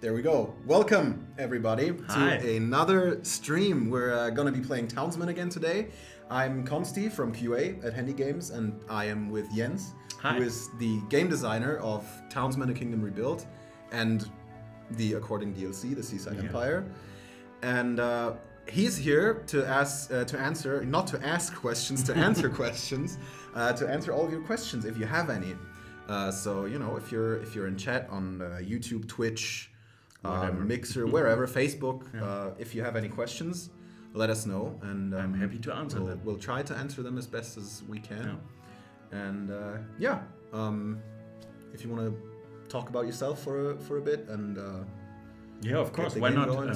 There we go. Welcome, everybody, Hi. to another stream. We're going to be playing Townsmen again today. I'm Konsti from QA at Handy Games, and I am with Jens, Hi. who is the game designer of Townsmen: A Kingdom Rebuilt and the according DLC, the Seaside Empire. And he's here to answer questions, to answer questions, to answer all of your questions if you have any. So you know, if you're in chat on YouTube, Twitch, Mixer, wherever, Facebook, if you have any questions, let us know, and I'm happy to answer them. We'll try to answer them as best as we can. And if you want to talk about yourself for a bit, and of course, get the why game not? going,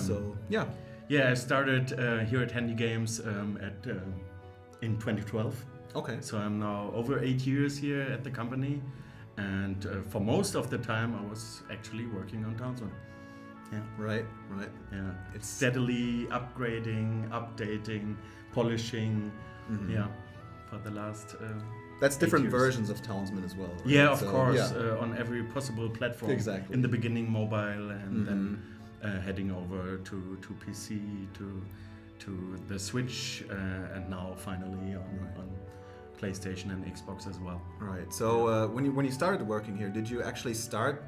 I started here at Handy Games in 2012. Okay. So I'm now over 8 years here at the company, and for most of the time I was actually working on Townsmen. Right. Yeah. It's steadily upgrading, updating, polishing. For the last. That's different 8 years. versions of Townsmen as well. Right? Yeah, of So, course, on every possible platform. Exactly. In the beginning, mobile, and then heading over to PC, to the Switch, and now finally on PlayStation and Xbox as well. Right. So when you started working here, did you actually start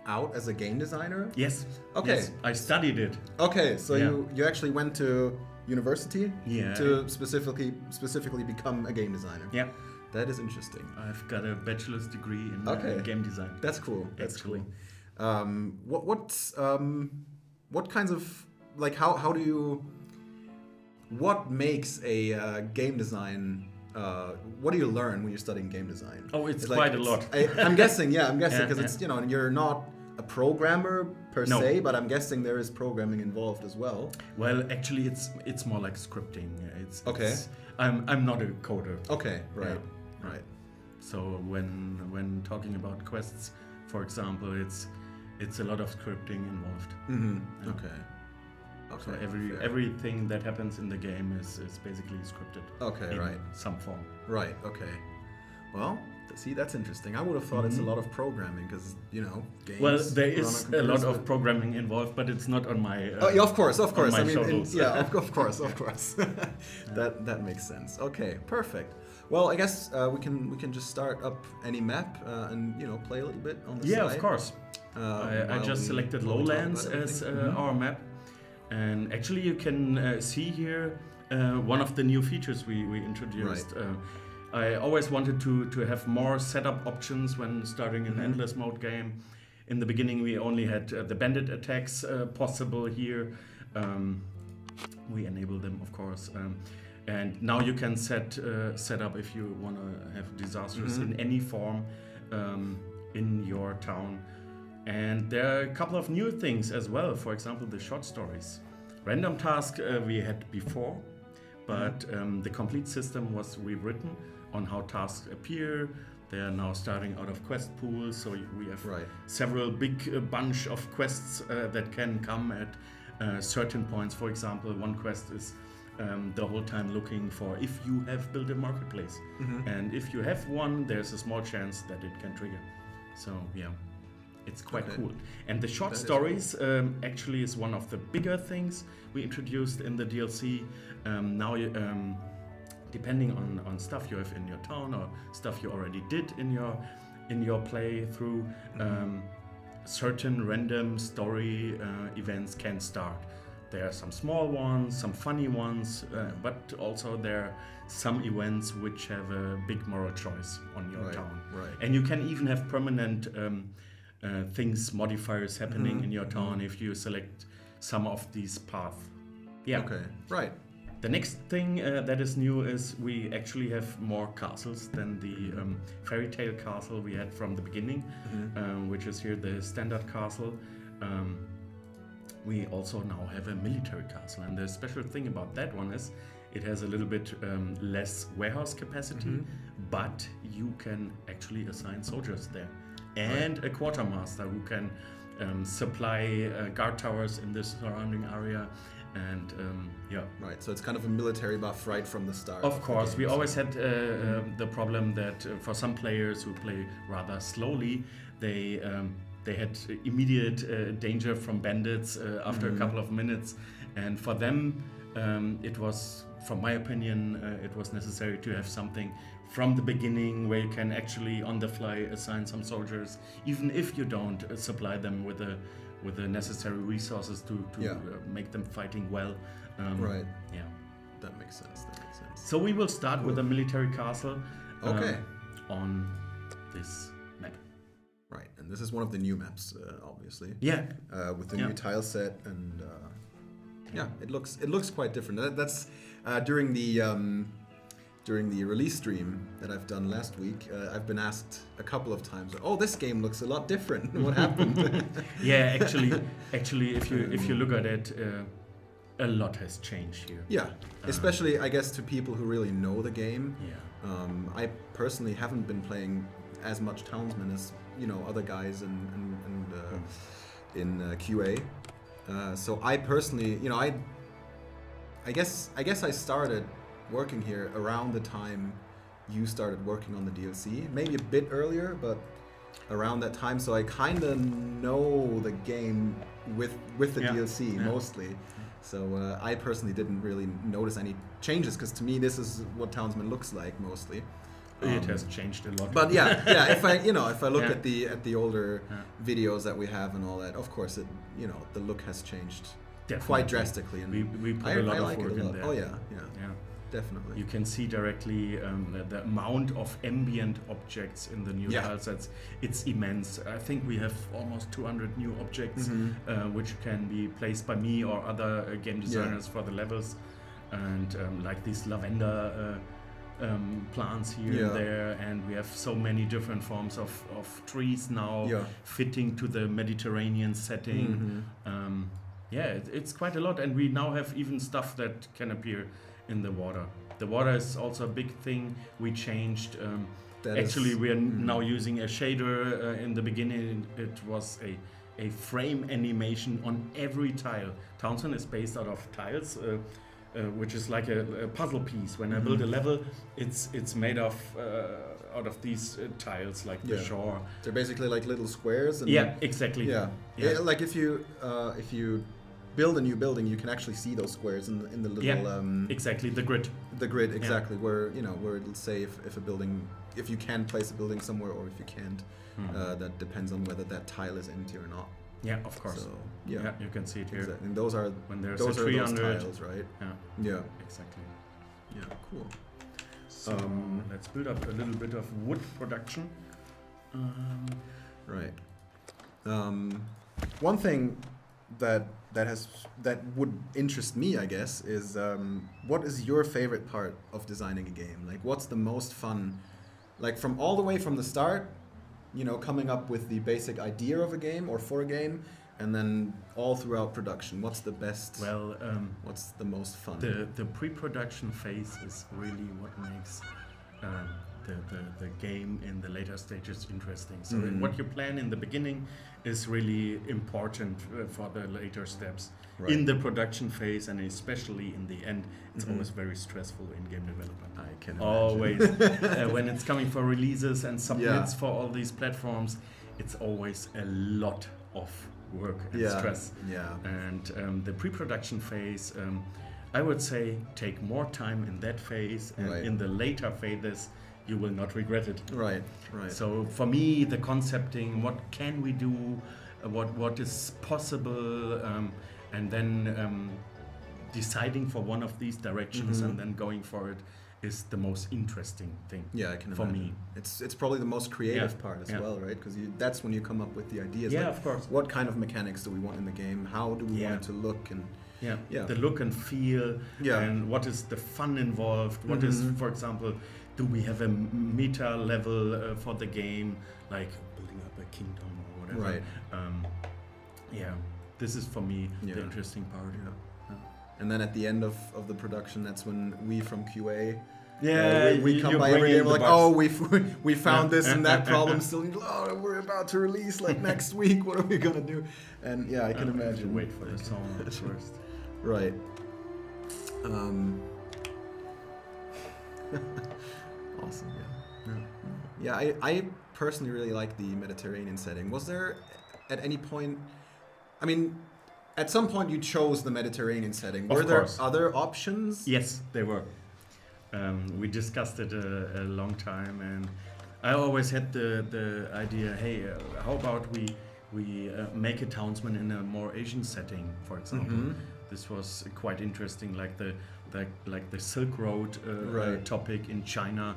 out as a game designer? Yes. Okay. Yes, I studied it. Okay. So you actually went to university to specifically become a game designer. Yeah. That is interesting. I've got a bachelor's degree in game design. That's cool. That's actually cool. What kinds of, like, how do you, what makes a game design, what do you learn when you're studying game design? Oh, it's quite a lot. I'm guessing because it's, you know, you're not a programmer per se, but I'm guessing there is programming involved as well. Well, actually it's more like scripting. I'm not a coder. Okay, right. So when talking about quests, for example, it's a lot of scripting involved. Okay. So everything that happens in the game is basically scripted. Okay, in some form. Right. Okay. Well, see, that's interesting. I would have thought it's a lot of programming because, you know, games. Well, there is a lot of programming involved, but it's not on my. Of course. I mean, shoulders. of course. That makes sense. Okay, perfect. Well, I guess we can just start up any map and, you know, play a little bit on the side. Yeah, of course. I just selected Lowlands as our map, and actually you can see here one of the new features we introduced. Right. I always wanted to have more setup options when starting an endless mode game. In the beginning, we only had the bandit attacks possible here. We enable them, of course. And now you can set up if you want to have disasters in any form in your town. And there are a couple of new things as well. For example, the short stories. Random task we had before, but the complete system was rewritten on how tasks appear. They are now starting out of quest pools, so we have several big bunch of quests that can come at certain points. For example, one quest is the whole time looking for if you have built a marketplace, and if you have one, there's a small chance that it can trigger. So it's quite cool. And the short stories actually is one of the bigger things we introduced in the DLC. Now depending on stuff you have in your town or stuff you already did in your playthrough, certain random story events can start. There are some small ones, some funny ones, but also there are some events which have a big moral choice on your town. Right. And you can even have permanent things, modifiers happening in your town if you select some of these paths. Yeah. Okay. Right. The next thing that is new is we actually have more castles than the fairy tale castle we had from the beginning, which is here the standard castle. We also now have a military castle, and the special thing about that one is it has a little bit less warehouse capacity, but you can actually assign soldiers there, and a quartermaster who can supply guard towers in the surrounding area. And right, so it's kind of a military buff right from the start. Of course, we always had the problem that for some players who play rather slowly, they they had immediate danger from bandits after a couple of minutes, and for them it was, from my opinion, it was necessary to have something from the beginning where you can actually on the fly assign some soldiers, even if you don't supply them with the necessary resources to make them fighting well. Right. Yeah. That makes sense. So we will start with a military castle. Okay. On this map. Right, and this is one of the new maps, obviously. Yeah. With the new tile set, and it looks quite different. That's during the release stream that I've done last week. I've been asked a couple of times, "Oh, this game looks a lot different. What happened?" Yeah, actually, if you look at it, a lot has changed here. Yeah, especially I guess to people who really know the game. Yeah. I personally haven't been playing as much Townsmen as other guys in QA. So I personally, I guess I started working here around the time you started working on the DLC, maybe a bit earlier, but around that time. So I kind of know the game with the DLC mostly. So I personally didn't really notice any changes, because to me this is what Townsmen looks like mostly. It has changed a lot. But if I look at the older videos that we have and all that, of course the look has changed quite drastically. And we put a lot of work in there. Oh yeah. Definitely. You can see directly the amount of ambient objects in the new tile sets. It's immense. I think we have almost 200 new objects which can be placed by me or other game designers for the levels. And like these lavender plants here and there, and we have so many different forms of trees now fitting to the Mediterranean setting. It's quite a lot, and we now have even stuff that can appear in the water. The water is also a big thing we changed. Actually, we are now using a shader. In the beginning, it was a frame animation on every tile. Townsend is based out of tiles, which is like a puzzle piece. When I build a level, it's made of out of these tiles, like the shore. They're basically like little squares. And exactly. Like if you build a new building, you can actually see those squares in the little exactly, the grid. Exactly, where it'll say if you can place a building somewhere or if you can't. That depends on whether that tile is empty or not. Yeah, of course. So, you can see it here. Exactly. And those are when there's those 300 tiles, right? Yeah. Exactly. Yeah, cool. So let's build up a little bit of wood production. Right. One thing that would interest me, I guess, is what is your favorite part of designing a game? Like, what's the most fun? Like, from all the way from the start, coming up with the basic idea of a game or for a game, and then all throughout production. What's the best? Well, what's the most fun? The pre-production phase is really what makes the game in the later stages interesting. So what you plan in the beginning is really important for the later steps. Right. In the production phase, and especially in the end, it's always very stressful in game development. I can imagine. Always. When it's coming for releases and submits for all these platforms, it's always a lot of work and stress. Yeah. And the pre-production phase, I would say, take more time in that phase, and in the later phases, you will not regret it. Right. So for me, the concepting, what can we do, what is possible, and then deciding for one of these directions and then going for it is the most interesting thing. Yeah, I can for imagine. Me. It's probably the most creative part as well, right? Because that's when you come up with the ideas. Yeah, like, of course. What kind of mechanics do we want in the game? How do we want it to look? And the look and feel, and what is the fun involved? What is, for example, do we have a meta level for the game, like building up a kingdom or whatever? Right. This is for me the interesting part. And then at the end of the production, that's when we from QA, we come by every day. We're like, we found this and that problem still. Oh, we're about to release like next week. What are we gonna do? And I can imagine. Wait for the song first. Right. Awesome. Yeah. I personally really like the Mediterranean setting. Was there at any point? I mean, at some point you chose the Mediterranean setting. Were Of there course. other options? Yes, they were. We discussed it a long time, and I always had the idea, hey, how about we make a Townsman in a more Asian setting, for example. This was quite interesting, like the Silk Road Right. topic in China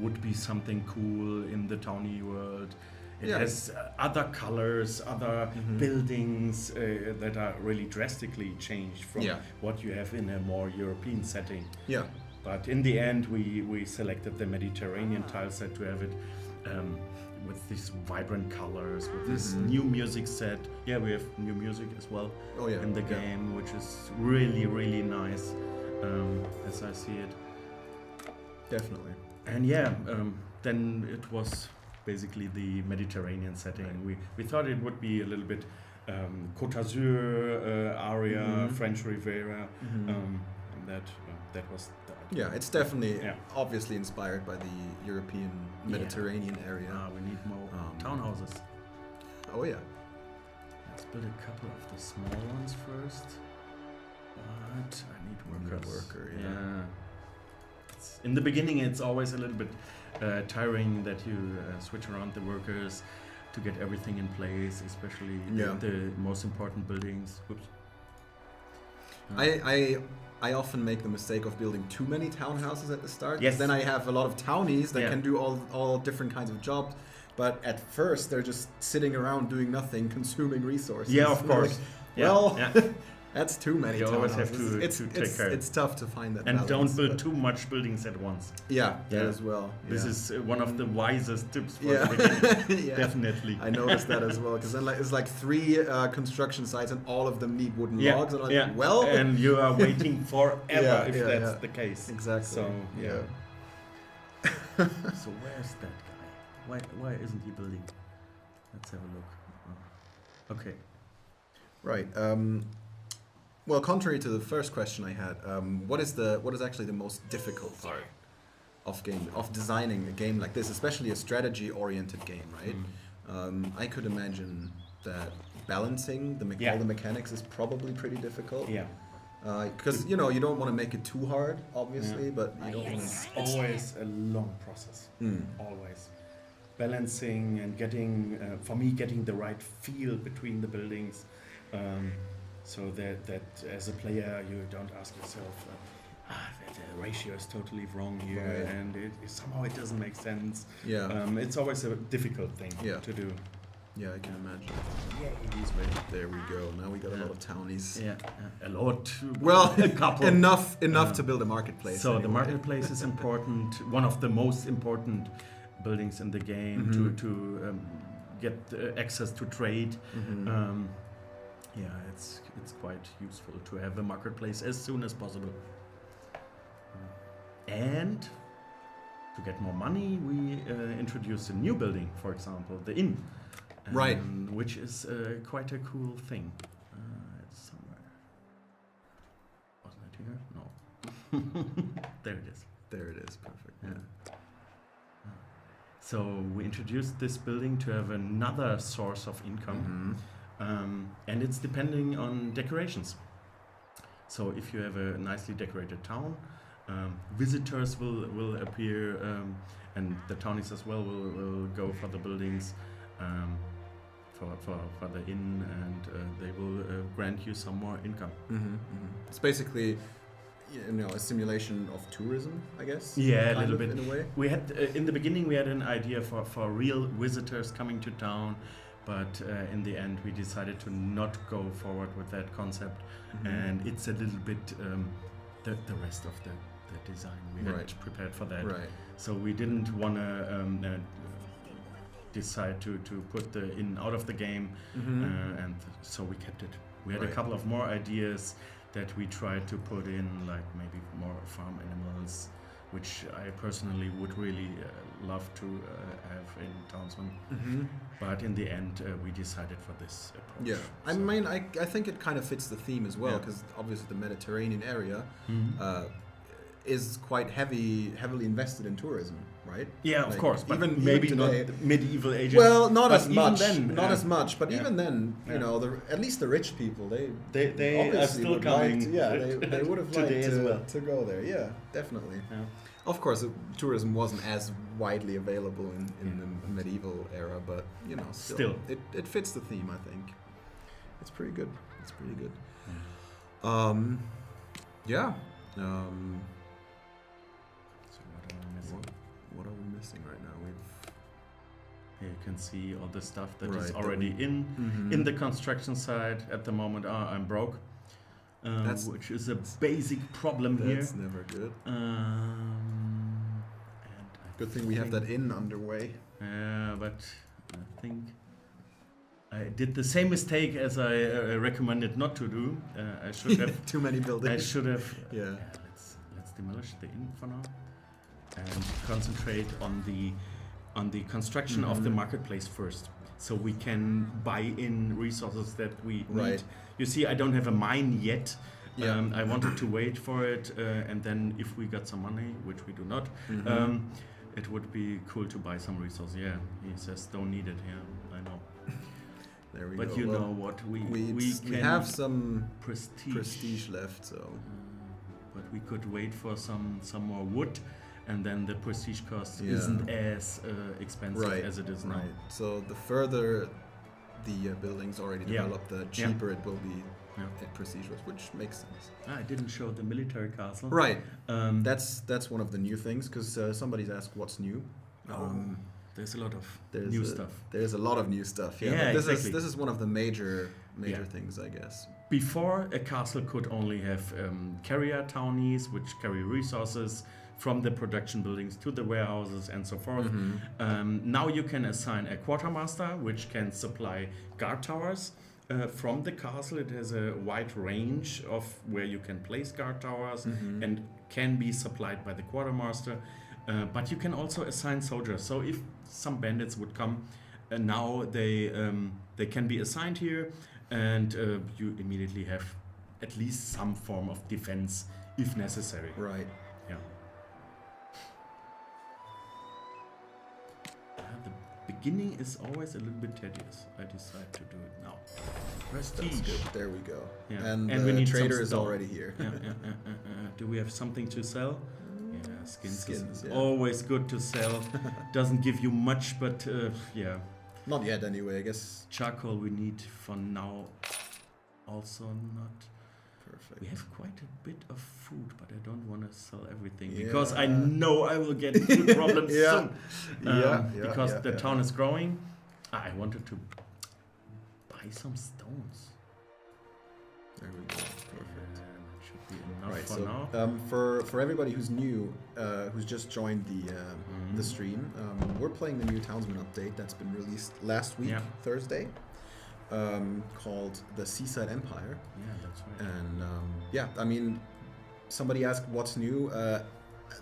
would be something cool in the towny world. It Yeah. has other colors, other buildings that are really drastically changed from Yeah. what you have in a more European setting. Yeah. But in the end, we selected the Mediterranean tile set to have it with these vibrant colors, with this new music set. Yeah, we have new music as well Oh yeah. in the Yeah. game, which is really, really nice as I see it. Definitely. And yeah, then it was basically the Mediterranean setting. We thought it would be a little bit Côte d'Azur area, French Riviera, and that was the idea. Yeah, it's definitely Yeah. obviously inspired by the European Mediterranean area. We need more townhouses. Oh yeah. Let's build a couple of the small ones first. But I need workers. worker, yeah. In the beginning, it's always a little bit tiring that you switch around the workers to get everything in place, especially the most important buildings. Whoops. I often make the mistake of building too many townhouses at the start. Yes. Then I have a lot of townies that Yeah. can do all different kinds of jobs. But at first, they're just sitting around doing nothing, consuming resources. Yeah, of course. Like, well, Yeah. that's too many. You always have townhouses. to take care. It's tough to find that And balance, don't build but- too much buildings at once. Yeah, that Yeah. as well. This yeah. is one of the wisest tips for Yeah. the beginning. Yeah. Definitely. I noticed that as well because then it's like 3 construction sites and all of them need wooden logs and I'm like, yeah. well, and you are waiting forever if yeah, that's yeah. the case. Exactly. So yeah. So where's that guy? Why isn't he building? Let's have a look. Okay. Right. Well, contrary to the first question I had, what is actually the most difficult part of designing a game like this, especially a strategy-oriented game, right? I could imagine that balancing all the mechanics is probably pretty difficult. Yeah. Because you don't want to make it too hard, obviously, but you don't want It's always a long process. Always. Balancing and getting, for me, getting the right feel between the buildings. So that as a player you don't ask yourself, the ratio is totally wrong here, Right. and somehow it doesn't make sense. Yeah. It's always a difficult thing to do. Yeah, I can imagine. Yeah, he's ready. There we go. Now we got a lot of townies. Yeah, a lot. Well, a couple. enough to build a marketplace. So the anyway. marketplace is important. One of the most important buildings in the game to get access to trade. Yeah, it's quite useful to have a marketplace as soon as possible. And to get more money, we introduced a new building, for example, the inn. Right. Which is quite a cool thing. It's somewhere. Wasn't it here? No. There it is. There it is. Perfect. Yeah. So we introduced this building to have another source of income. And it's depending on decorations. So if you have a nicely decorated town, visitors will appear, and the townies as well will go for the buildings, for the inn, and they will grant you some more income. It's basically, a simulation of tourism, I guess. Yeah, a kind little of, bit. in a way. We had in the beginning we had an idea for real visitors coming to town. But in the end, we decided to not go forward with that concept, and it's a little bit the rest of the design we had prepared for that. Right. So we didn't want to decide to put the inn out of the game, and so we kept it. We had a couple of more ideas that we tried to put in, like maybe more farm animals, which I personally would really love to have in Townsmen. But in the end, we decided for this approach. Yeah, I mean, I think it kind of fits the theme as well, because obviously the Mediterranean area, is quite heavily invested in tourism, right? Yeah, of Like, course, but even maybe today, not medieval ages. well, not but as even much, then, not as much. But yeah. even then, Yeah. you know, at least the rich people, they are obviously still would coming. like to, yeah, they would have liked today as well. to go there. Yeah, definitely. Yeah. Of course, tourism wasn't as widely available in the medieval era, but you know, still. It fits the theme. I think it's pretty good. It's pretty good. Yeah. So what are we missing? What are we missing right now? Here you can see all the stuff that Right, is that already in the construction site at the moment. I'm broke, which is a basic problem here. That's never good. And Good thing we have that inn underway. but I think I did the same mistake as I recommended not to do. I should have. Too many buildings. I should have. Yeah. Let's demolish the inn for now and concentrate on the construction of the marketplace first, so we can buy in resources that we need. You see, I don't have a mine yet. Yeah. I wanted to wait for it, and then if we got some money, which we do not, it would be cool to buy some resources. Yeah, he says don't need it. Yeah, I know. There we but go. you Well, know what, we we have some prestige left, so. but we could wait for some more wood, and then the prestige cost Yeah. isn't as expensive as it is now. Right. So the further the buildings already developed, the cheaper it will be at prestige, which makes sense. I didn't show the military castle. Right. That's one of the new things, because somebody's asked what's new. There's a lot of new stuff. There's a lot of new stuff. Yeah. Yeah, But exactly. This is one of the major things, I guess. Before, a castle could only have carrier townies, which carry resources from the production buildings to the warehouses and so forth. Now you can assign a quartermaster, which can supply guard towers from the castle. It has a wide range of where you can place guard towers and can be supplied by the quartermaster. But you can also assign soldiers. So if some bandits would come, now they can be assigned here, and you immediately have at least some form of defense if necessary. Right. Yeah. The beginning is always a little bit tedious. I decide to do it now. Prestige. That's good. There we go. Yeah. And we the need trader some is stone. already here. Do we have something to sell? Yeah, skins is yeah. always good to sell. Doesn't give you much, but yeah. Not yet, anyway. I guess. Charcoal we need for now. Also not. Perfect. We have quite a bit of food, but I don't want to sell everything because I know I will get food problems soon. Because the town is growing. I wanted to buy some stones. There we go. Perfect. That should be enough Right. for So now. for everybody who's new, who's just joined the stream, we're playing the new Townsmen update that's been released last week, Thursday. Called the Seaside Empire. Yeah, that's right. And I mean, somebody asked what's new.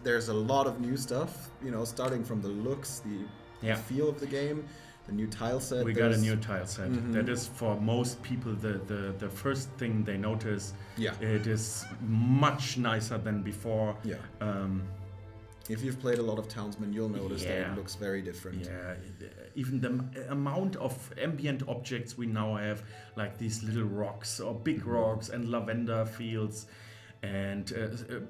There's a lot of new stuff, you know, starting from the looks, the feel of the game, the new tile set. We got a new tile set. That is for most people the first thing they notice. Yeah. It is much nicer than before. Yeah. If you've played a lot of Townsmen, you'll notice that it looks very different. Yeah, even the amount of ambient objects we now have, like these little rocks or big rocks and lavender fields, and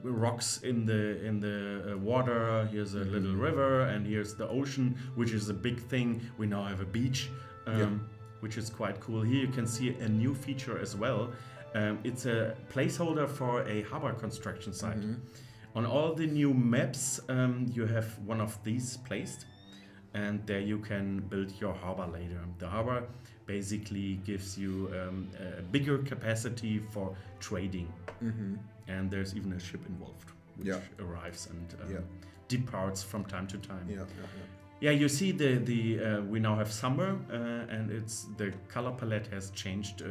rocks in the water. Here's a little river, and here's the ocean, which is a big thing. We now have a beach, which is quite cool. Here you can see a new feature as well. It's a placeholder for a harbor construction site. On all the new maps, you have one of these placed, and there you can build your harbor later. The harbor basically gives you a bigger capacity for trading, and there's even a ship involved, which arrives and departs from time to time. Yeah, you see we now have summer, and the color palette has changed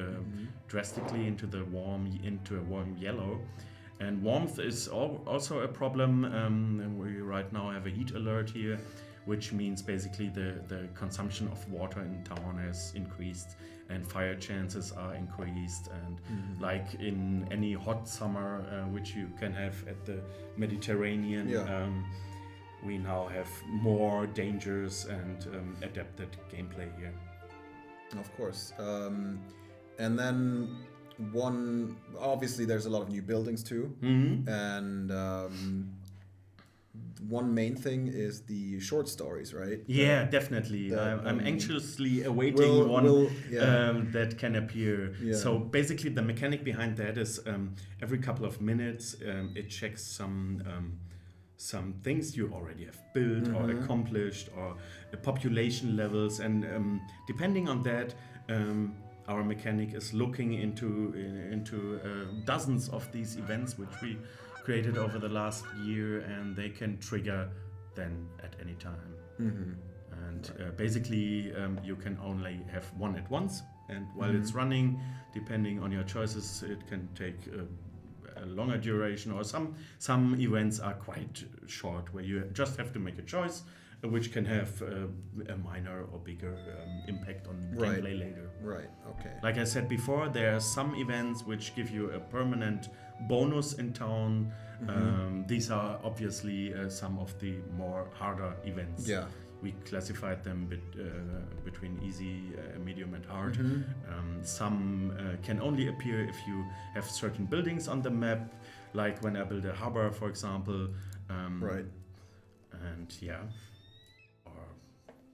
drastically into a warm yellow. And warmth is also a problem. And we right now have a heat alert here, which means basically the consumption of water in town has increased, and fire chances are increased. And like in any hot summer, which you can have at the Mediterranean, we now have more dangers and adapted gameplay here. Of course. And then obviously there's a lot of new buildings too. And one main thing is the short stories, right? Yeah, definitely. I'm anxiously awaiting one that can appear. Yeah. So basically the mechanic behind that is every couple of minutes it checks some things you already have built or accomplished, or population levels, and depending on that, our mechanic is looking into dozens of these events which we created over the last year, and they can trigger then at any time. And basically you can only have one at once, and while it's running, depending on your choices, it can take a longer duration, or some events are quite short, where you just have to make a choice which can have a minor or bigger impact on gameplay later. Right, okay. Like I said before, there are some events which give you a permanent bonus in town. These are obviously some of the more harder events. Yeah. We classified them between easy, medium, and hard. Some can only appear if you have certain buildings on the map, like when I build a harbor, for example. Right. And yeah, or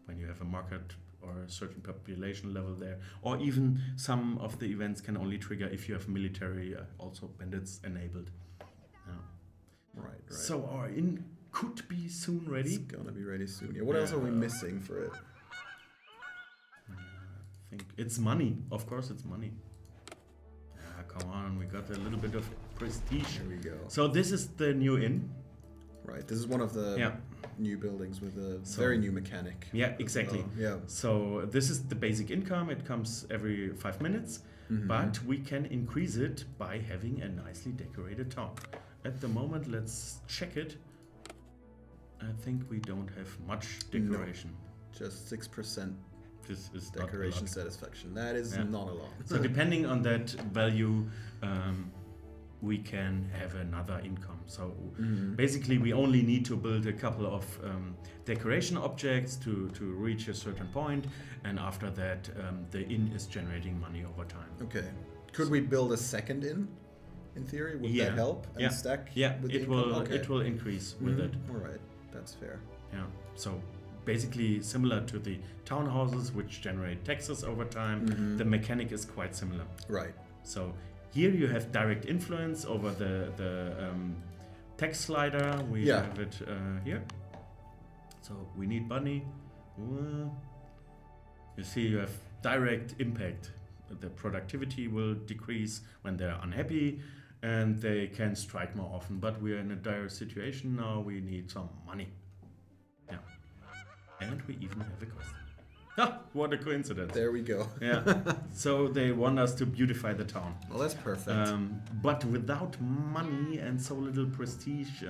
when you have a market or a certain population level there, or even some of the events can only trigger if you have military, also bandits enabled. Right. So our inn could be soon ready. It's gonna be ready soon. Yeah. What else are we missing for it? I think it's money. Of course, it's money. Come on, we got a little bit of prestige. Here we go. So this is the new inn. Right. This is one of the new buildings with a very new mechanic. Yeah, exactly. Yeah. So this is the basic income. It comes every 5 minutes, but we can increase it by having a nicely decorated town. At the moment, let's check it. I think we don't have much decoration. No, just 6%. This is decoration satisfaction. That is not a lot. So depending on that value, we can have another income. So basically, we only need to build a couple of decoration objects to reach a certain point, and after that, the inn is generating money over time. Okay. Could we build a second inn? In theory, would that help and stack? Yeah, with it will. Okay. It will increase with it. All right, that's fair. Yeah. So basically, similar to the townhouses, which generate taxes over time, the mechanic is quite similar. Right. So here you have direct influence over the tax slider. We have it here. So we need money. You see, you have direct impact. The productivity will decrease when they're unhappy, and they can strike more often. But we are in a dire situation now. We need some money. Yeah. And we even have a quest. Ah, what a coincidence. There we go. Yeah. So they want us to beautify the town. Well, that's perfect. But without money and so little prestige,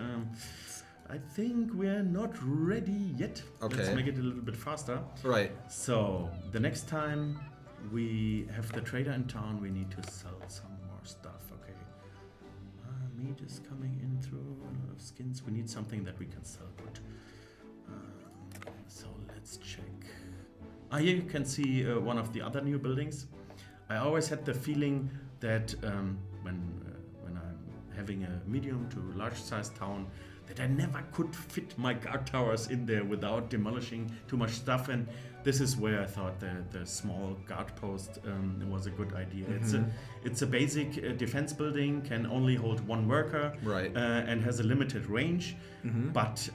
I think we're not ready yet. Okay. Let's make it a little bit faster. Right. So the next time we have the trader in town, we need to sell some more stuff. Okay. Meat is coming in through skins. We need something that we can sell good. So let's check. Here you can see one of the other new buildings. I always had the feeling that when I'm having a medium to large size town, that I never could fit my guard towers in there without demolishing too much stuff, and this is where I thought the small guard post was a good idea. It's a basic defense building, can only hold one worker, right, and has a limited range, but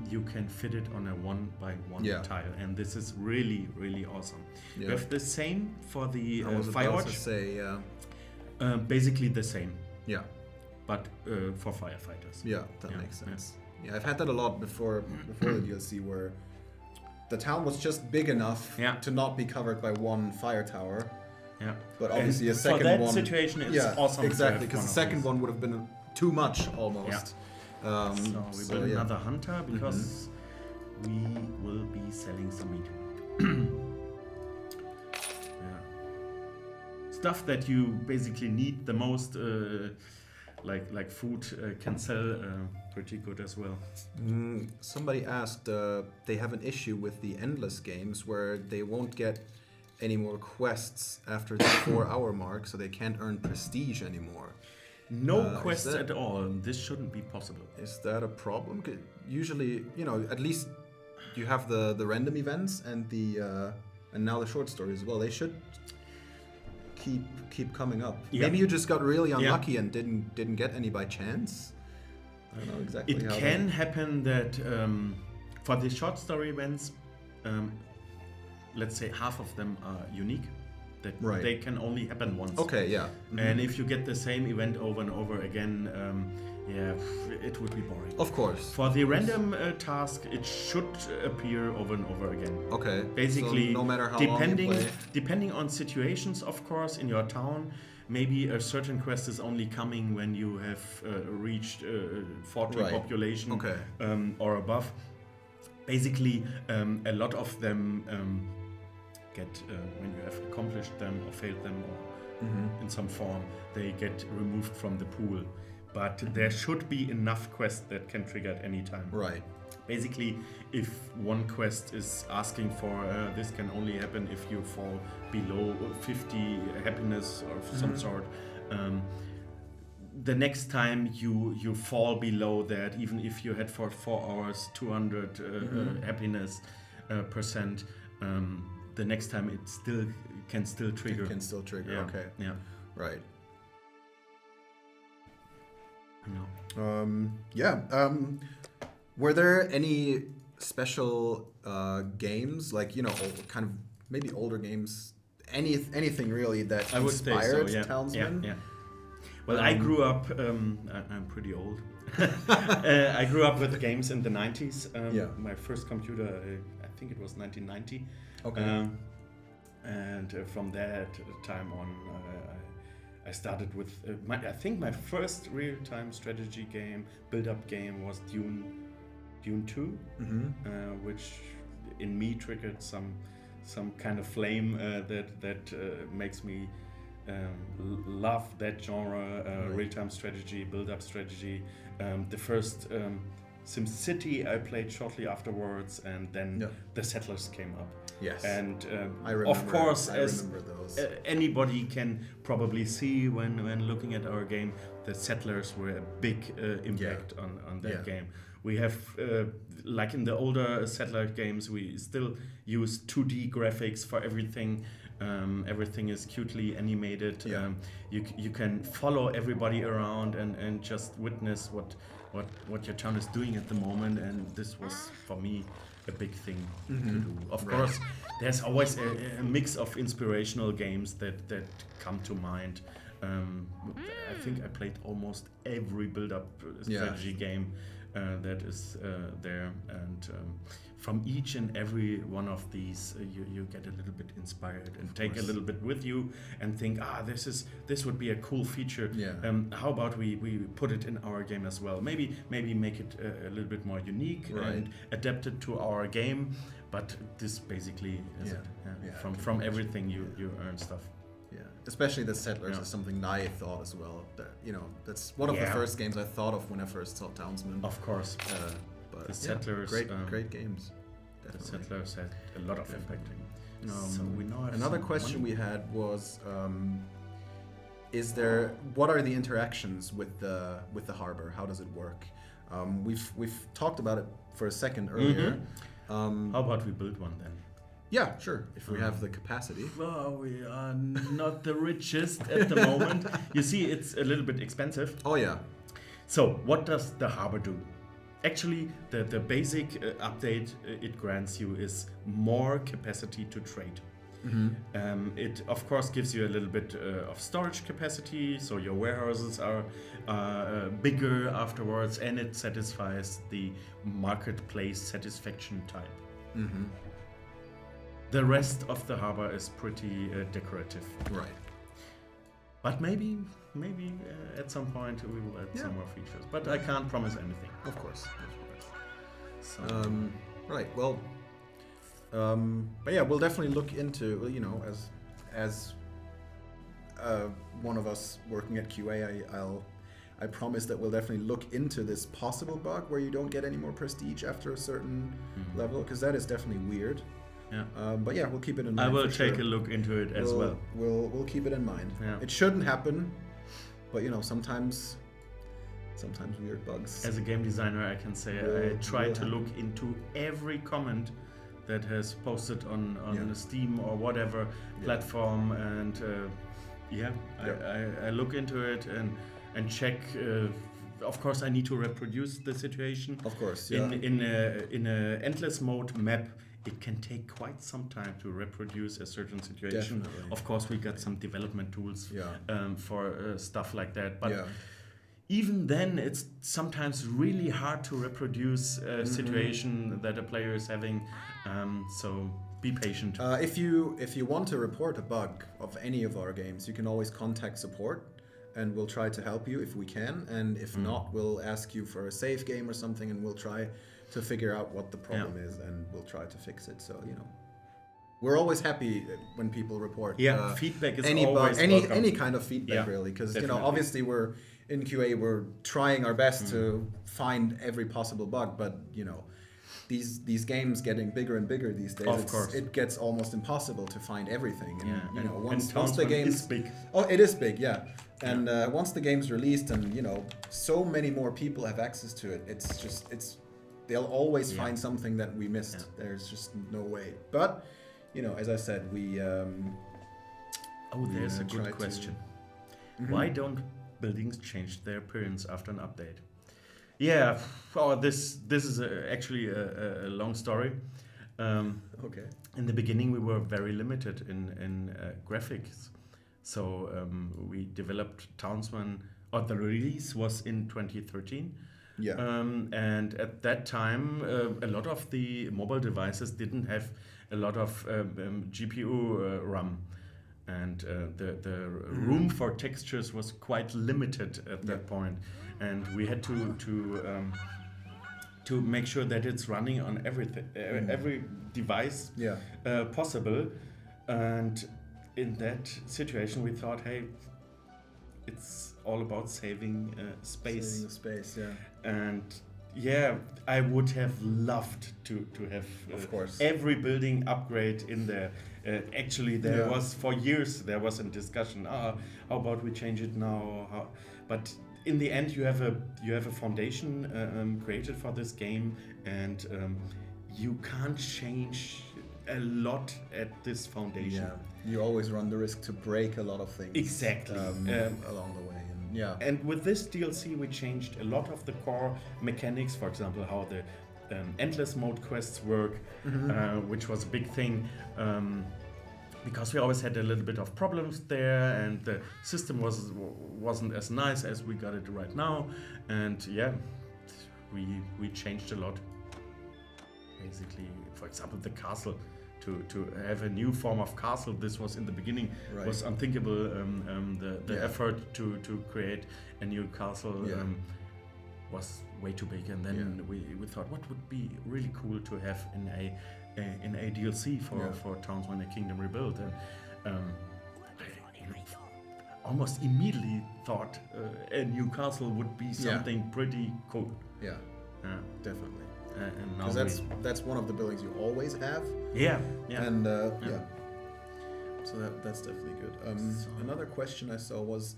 you can fit it on a 1x1 tile, and this is really, really awesome. We have the same for the Firewatch. Basically the same. Yeah. But for firefighters. Yeah, that makes sense. Yeah, I've had that a lot before the DLC, where the town was just big enough to not be covered by one fire tower. Yeah. But obviously a second one. For that one, situation, it's awesome. Exactly, because the second one would have been too much almost. Yeah. So we build another hunter because we will be selling some meat. stuff that you basically need the most, like food, can sell pretty good as well. Somebody asked, they have an issue with the endless games where they won't get any more quests after the 4-hour mark, so they can't earn prestige anymore. No quests at all. This shouldn't be possible. Is that a problem? Usually, at least you have the random events and and now the short stories as well. They should keep coming up. Yeah. Maybe you just got really unlucky and didn't get any by chance. I don't know exactly. It can happen that for the short story events, let's say half of them are unique. That they can only happen once. Okay, yeah. And if you get the same event over and over again, it would be boring. Of course. For the random task, it should appear over and over again. Okay. Basically, so no matter how long you play. Depending on situations, of course, in your town, maybe a certain quest is only coming when you have reached 40 population or above. Basically, a lot of them get when you have accomplished them or failed them or in some form, they get removed from the pool. But there should be enough quests that can trigger at any time. Right. Basically, if one quest is asking for this can only happen if you fall below 50 happiness or some sort, the next time you fall below that, even if you had for 4 hours 200 happiness percent, the next time it can still trigger. It can still trigger. Yeah. Okay. Yeah. Right. No. Were there any special games, like kind of maybe older games, anything really that inspired Townsmen? Yeah. Well, I grew up. I'm pretty old. I grew up with games in the 90s. My first computer, I think it was 1990. Okay. And from that time on, I started with I think my first real-time strategy game, build-up game, was Dune 2, which in me triggered some kind of flame that makes me love that genre, real-time strategy, build-up strategy. The first SimCity I played shortly afterwards, and then the Settlers came up. Yes. And of course, as anybody can probably see when looking at our game, the Settlers were a big impact on that game. We have, like in the older Settler games, we still use 2D graphics for everything. Everything is cutely animated. You can follow everybody around and just witness what your town is doing at the moment, and this was for me a big thing to do. Of course, there's always a mix of inspirational games that come to mind. I think I played almost every build-up strategy game that is there, and from each and every one of these, you get a little bit inspired and take a little bit with you and think, this would be a cool feature. How about we put it in our game as well? Maybe make it a little bit more unique and adapt it to our game. But this basically is it. From everything you earn stuff. Yeah, especially the Settlers is something I thought as well. That's one of the first games I thought of when I first saw Townsmen. Of course. But the Settlers, great games. Definitely. The Settlers had a lot of impact. So we now have another question we had was, what are the interactions with the harbor? How does it work? We've talked about it for a second earlier. How about we build one then? Yeah, sure. If we have the capacity. Well, we are not the richest at the moment. You see, it's a little bit expensive. Oh yeah. So what does the harbor do? Actually, the basic update it grants you is more capacity to trade. It of course gives you a little bit of storage capacity, so your warehouses are bigger afterwards, and it satisfies the marketplace satisfaction type. The rest of the harbor is pretty decorative. Right. But maybe at some point we will add some more features. But I can't promise anything. Of course. So. Right. Well. But yeah, we'll definitely look into, one of us working at QA, I promise that we'll definitely look into this possible bug where you don't get any more prestige after a certain level, because that is definitely weird. Yeah. But yeah, we'll keep it in mind. I will take a look into it as well. We'll keep it in mind. Yeah. It shouldn't happen, but sometimes weird bugs. As a game designer, I can say I try to look into every comment that has posted on Steam or whatever platform, and I look into it and check. Of course, I need to reproduce the situation. Of course, yeah. In a endless mode map, it can take quite some time to reproduce a certain situation. Definitely. Of course, we got some development tools for stuff like that, but even then, it's sometimes really hard to reproduce a situation that a player is having. So be patient. If you want to report a bug of any of our games, you can always contact support, and we'll try to help you if we can. And if not, we'll ask you for a save game or something, and we'll try to figure out what the problem is, and we'll try to fix it. So we're always happy when people report. Feedback is any always bug, welcome. any kind of feedback, really, because obviously we're in QA, we're trying our best to find every possible bug, but these games getting bigger and bigger these days. Of course, it gets almost impossible to find everything. And once the game is big. Oh, it is big, yeah. And once the game's released, and so many more people have access to it, they'll always find something that we missed. Yeah. There's just no way. But as I said, there's a good question. Why don't buildings change their appearance after an update? Yeah, this is actually a long story. Okay. In the beginning, we were very limited in graphics, so we developed Townsmen. The release was in 2013. Yeah. And at that time, a lot of the mobile devices didn't have a lot of GPU RAM. And the room for textures was quite limited at that point, and we had to make sure that it's running on everything, every device possible. And in that situation, we thought, hey, it's all about saving space. Saving the space, And I would have loved to have of course every building upgrade in there. Actually, there was for years there was a discussion. How about we change it now? But in the end, you have a foundation created for this game, and you can't change a lot at this foundation. Yeah, you always run the risk to break a lot of things. Exactly. Along the way. And with this DLC, we changed a lot of the core mechanics. For example, how the endless mode quests work, which was a big thing, because we always had a little bit of problems there, and the system wasn't as nice as we got it right now. And we changed a lot. Basically, for example, the castle. To have a new form of castle, this was in the beginning was unthinkable. The effort to create a new castle was way too big, and then we thought, what would be really cool to have in a DLC for Townsmen: A Kingdom Rebuilt, and I almost immediately thought a new castle would be something pretty cool. Yeah, definitely. And now that's one of the buildings you always have. And so that's definitely good. Another question I saw was,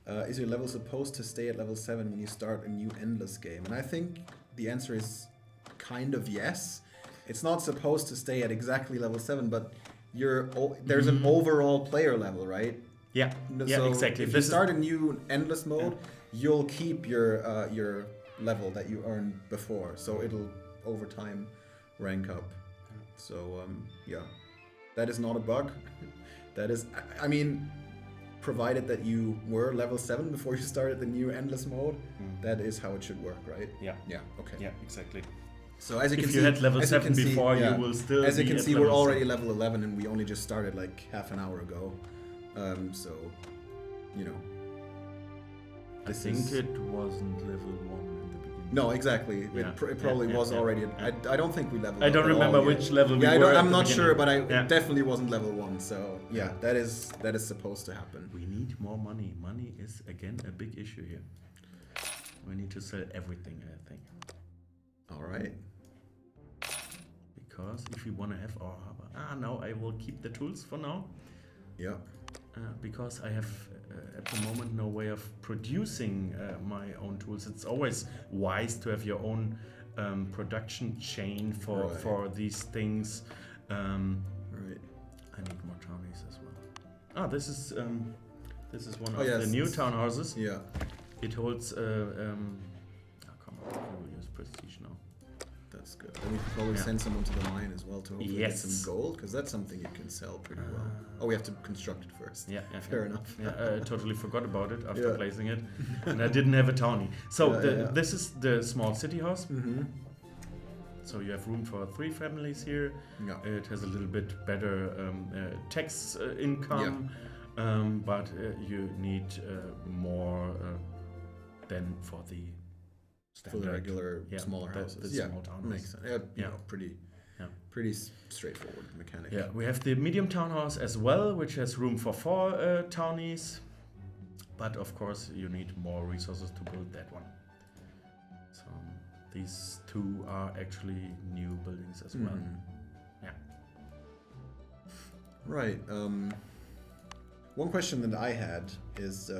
is your level supposed to stay at level 7 when you start a new endless game? And I think the answer is kind of yes. It's not supposed to stay at exactly level 7, but there's an overall player level, right? Yeah, so exactly. If you start a new endless mode, you'll keep your level that you earned before, so it'll over time rank up. So that is not a bug. That is, provided that you were level 7 before you started the new endless mode, that is how it should work, right? Yeah. Okay. Yeah, exactly. So as you can if see, you had level 7 before, you will still. As you be can at see, level we're already 7. level 11, and we only just started like half an hour ago. So, I think it wasn't level 1 in the beginning. No, exactly. It probably was already. I don't think we leveled. I don't remember which level we were. I'm not sure, but it definitely wasn't level 1. So Yeah, that is supposed to happen. We need more money. Money is again a big issue here. We need to sell everything, I think. All right. Because if we want to have our harbor... now I will keep the tools for now. Yeah. Because I have at the moment no way of producing my own tools. It's always wise to have your own production chain for these things. Right. I need more townies as well. This is one of yes, the new townhouses. Yeah. It holds. Come on, we will use prestige now. That's good. And we could probably send someone to the mine as well to hopefully get some gold, because that's something you can sell pretty well. We have to construct it first. Yeah, fair enough. Yeah, I totally forgot about it after placing it, and I didn't have a townie. So this is the small city house. Mm-hmm. So you have room for 3 families here. Yeah. It has a little bit better tax income, but you need more than for the standard, for the regular smaller houses. The small townhouse. Makes sense. You know, pretty straightforward mechanic. Yeah, we have the medium townhouse as well, which has room for 4 townies, but of course you need more resources to build that one. So these 2 are actually new buildings as well. Yeah. Right. One question that I had is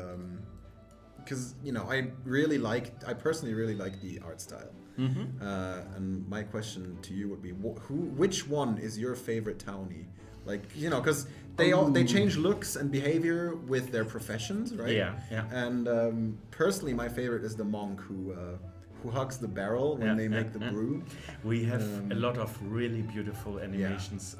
because I personally really like the art style. And my question to you would be, which one is your favorite townie? Like, because they change looks and behavior with their professions, right? Yeah. And personally, my favorite is the monk who hugs the barrel when they make the brew. We have a lot of really beautiful animations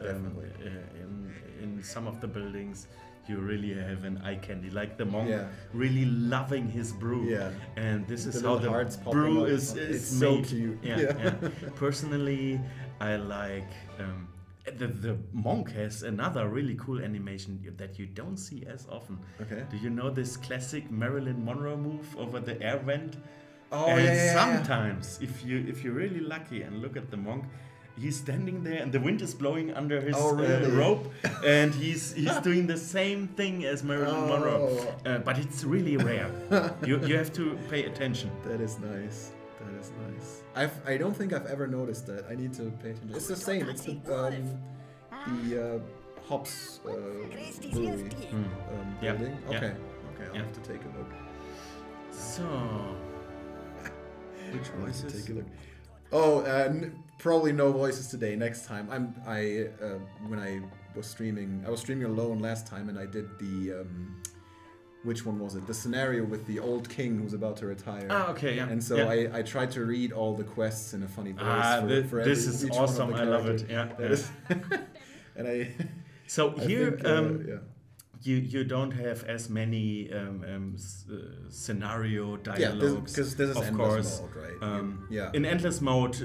in some of the buildings. You really have an eye candy, like the monk really loving his brew. Yeah. And this is how the brew is made. So cute. Yeah. Personally, I like the monk has another really cool animation that you don't see as often. Okay. Do you know this classic Marilyn Monroe move over the air vent? Oh, and sometimes, if you're really lucky and look at the monk, he's standing there and the wind is blowing under his rope, and he's doing the same thing as Marilyn Monroe. But it's really rare. You have to pay attention. That is nice. I don't think I've ever noticed that. I need to pay attention. It's the same. It's the hops brewery building. Okay. I'll have to take a look. So, which voices? Take a look. Probably no voices today. Next time, when I was streaming alone last time, and I did the which one was it? The scenario with the old king who's about to retire. And so I tried to read all the quests in a funny voice. This is awesome. I love it. And I. So here, you don't have as many scenario dialogues. Because this is endless mode, right? In endless mode,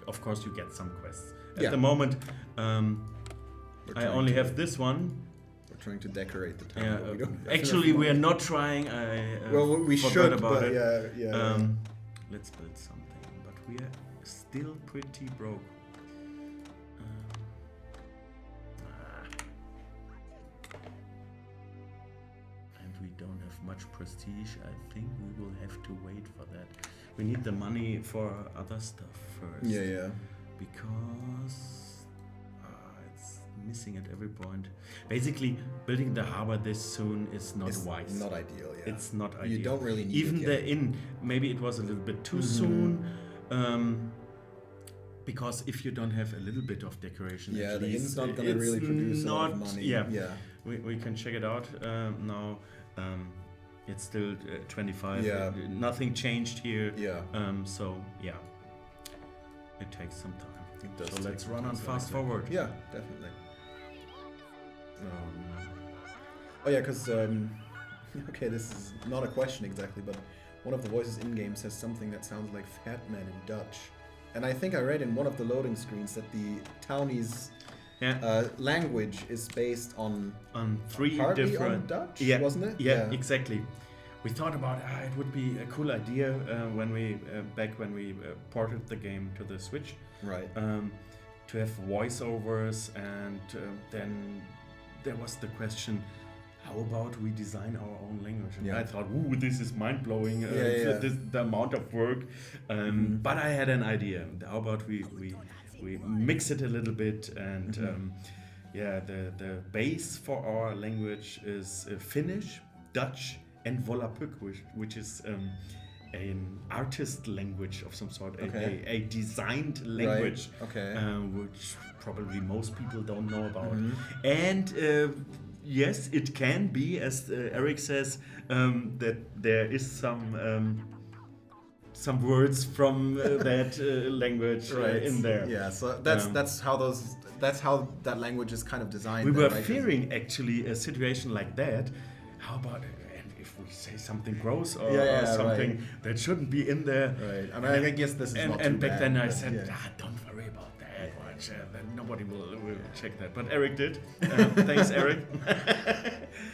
of course, you get some quests. At the moment, I only have this one. We're trying to decorate the town. Actually, we are not trying. We should about it. Let's build something, but we are still pretty broke. We don't have much prestige. I think we will have to wait for that. We need the money for other stuff first. Yeah. Because it's missing at every point. Basically, building the harbor this soon is not wise. Not ideal. Yeah. It's not ideal. You don't really need even the inn. Maybe it was a little bit too soon. Because if you don't have a little bit of decoration, the inn's not going to really produce a lot of money. Yeah. We can check it out now. It's still 25. Nothing changed here. So it takes some time. So let's run on fast forward. Yeah, definitely. Because this is not a question exactly, but one of the voices in game says something that sounds like Fat Man in Dutch, and I think I read in one of the loading screens that the townies. Language is based on 3 different on Dutch, wasn't it? Yeah, exactly. We thought about it would be a cool idea when we ported the game to the Switch. Right. to have voiceovers, and then there was the question, how about we design our own language? And I thought, ooh, this is mind-blowing, the amount of work. But I had an idea. How about we mix it a little bit, and the base for our language is Finnish, Dutch, and Volapük, which is an artist language of some sort, a designed language, which probably most people don't know about. And yes, it can be, as Eric says, that there is some words from that language in there. Yeah, so that's how that language is kind of designed. We were fearing actually a situation like that. How about if we say something gross or something that shouldn't be in there? Right. I mean, I guess this is not too and back bad, then I said, don't worry about that much. Then nobody will check that. But Eric did. Thanks, Eric.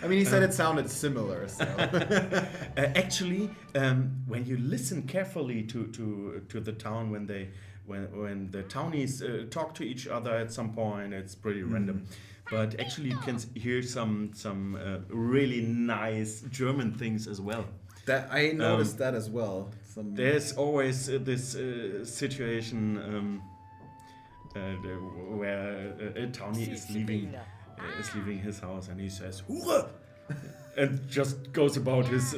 I mean, he said it sounded similar. So actually, when you listen carefully to the town, when the townies talk to each other at some point, it's pretty random. But actually, you can hear some really nice German things as well. That I noticed that as well. There's always this situation where a townie is leaving his house, and he says "Hure!" and just goes about his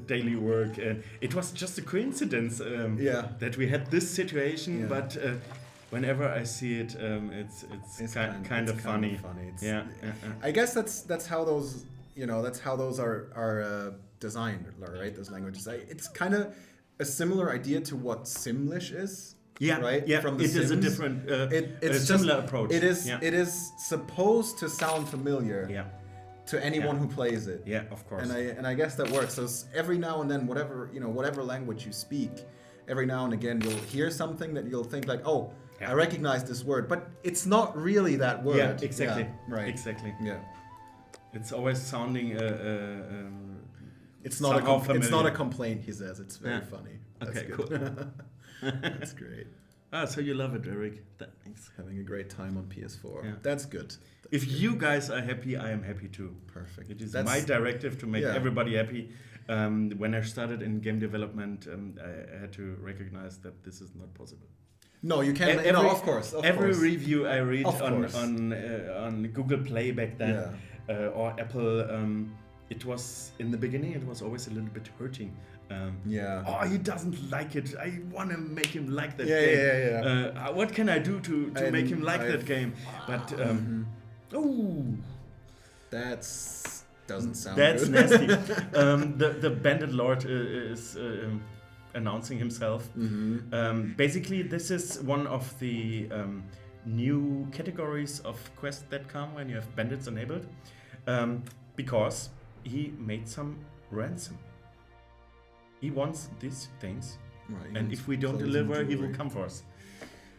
daily work. And it was just a coincidence that we had this situation, but. Whenever I see it, it's kind of funny. I guess that's how those are designed, right? Those languages. It's kind of a similar idea to what Simlish is. Yeah, right. Yeah, from the it Sims. Is a different, it's similar just, approach. It is supposed to sound familiar. Yeah. To anyone who plays it. Yeah, of course. And I guess that works. So every now and then, whatever language you speak, every now and again you'll hear something that you'll think like, oh. I recognize this word, but it's not really that word. Yeah, exactly. Yeah, right. Exactly. Yeah. It's always sounding. It's not a complaint. He says it's very funny. That's good. Cool. That's great. So you love it, Eric. Thanks. Having a great time on PS4. Yeah. That's good. If you guys are happy, I am happy too. Perfect. It is my directive to make everybody happy. When I started in game development, I had to recognize that this is not possible. No, you can't. Of course. Every review I read on Google Play back then, or Apple, it was in the beginning. It was always a little bit hurting. Oh, he doesn't like it. I want to make him like that game. What can I do to make him like that game? But doesn't sound. That's good. nasty. The Bandit Lord is. Announcing himself. Basically, this is one of the new categories of quests that come when you have bandits enabled, because he made some ransom. He wants these things, and if we don't deliver, he will come for us.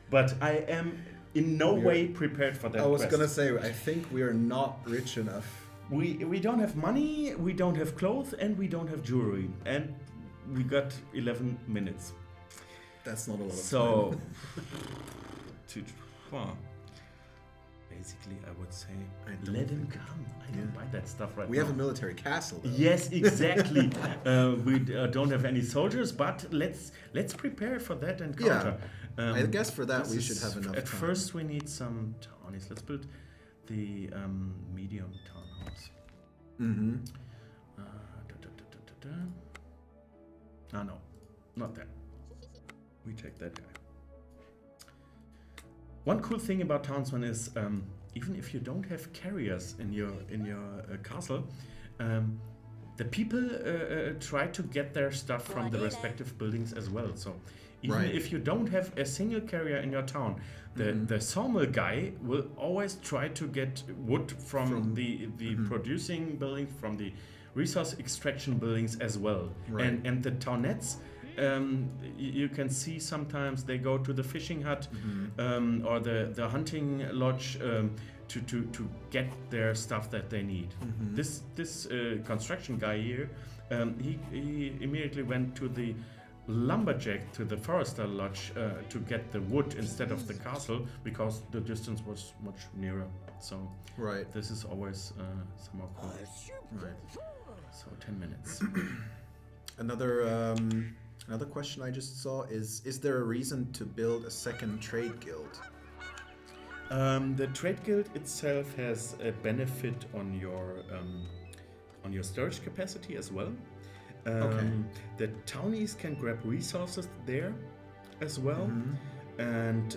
But I am in no way prepared for that. I was gonna say, I think we are not rich enough. We don't have money, we don't have clothes, and we don't have jewelry, and we got 11 minutes. That's not a lot of time. Basically, I would say, let him come. I don't buy that stuff right now. We have a military castle, though. Yes, exactly. We don't have any soldiers, but let's prepare for that and counter. I guess for that we should have enough At time. first, we need some townies. Let's build the medium townhouse. No, not that. We take that guy. One cool thing about Townsmen is, even if you don't have carriers in your castle, the people try to get their stuff from the respective buildings as well. So even if you don't have a single carrier in your town, the sawmill guy will always try to get wood from the producing buildings, from the resource extraction buildings as well. And the townettes, you can see sometimes they go to the fishing hut or the hunting lodge to get their stuff that they need. This construction guy here, he immediately went to the lumberjack to the forester lodge to get the wood instead of the castle because the distance was much nearer. So Right. this is always somehow cool. Right. So 10 minutes. Another question I just saw is there a reason to build a second trade guild? The trade guild itself has a benefit on your storage capacity as well. Okay. The townies can grab resources there as well, and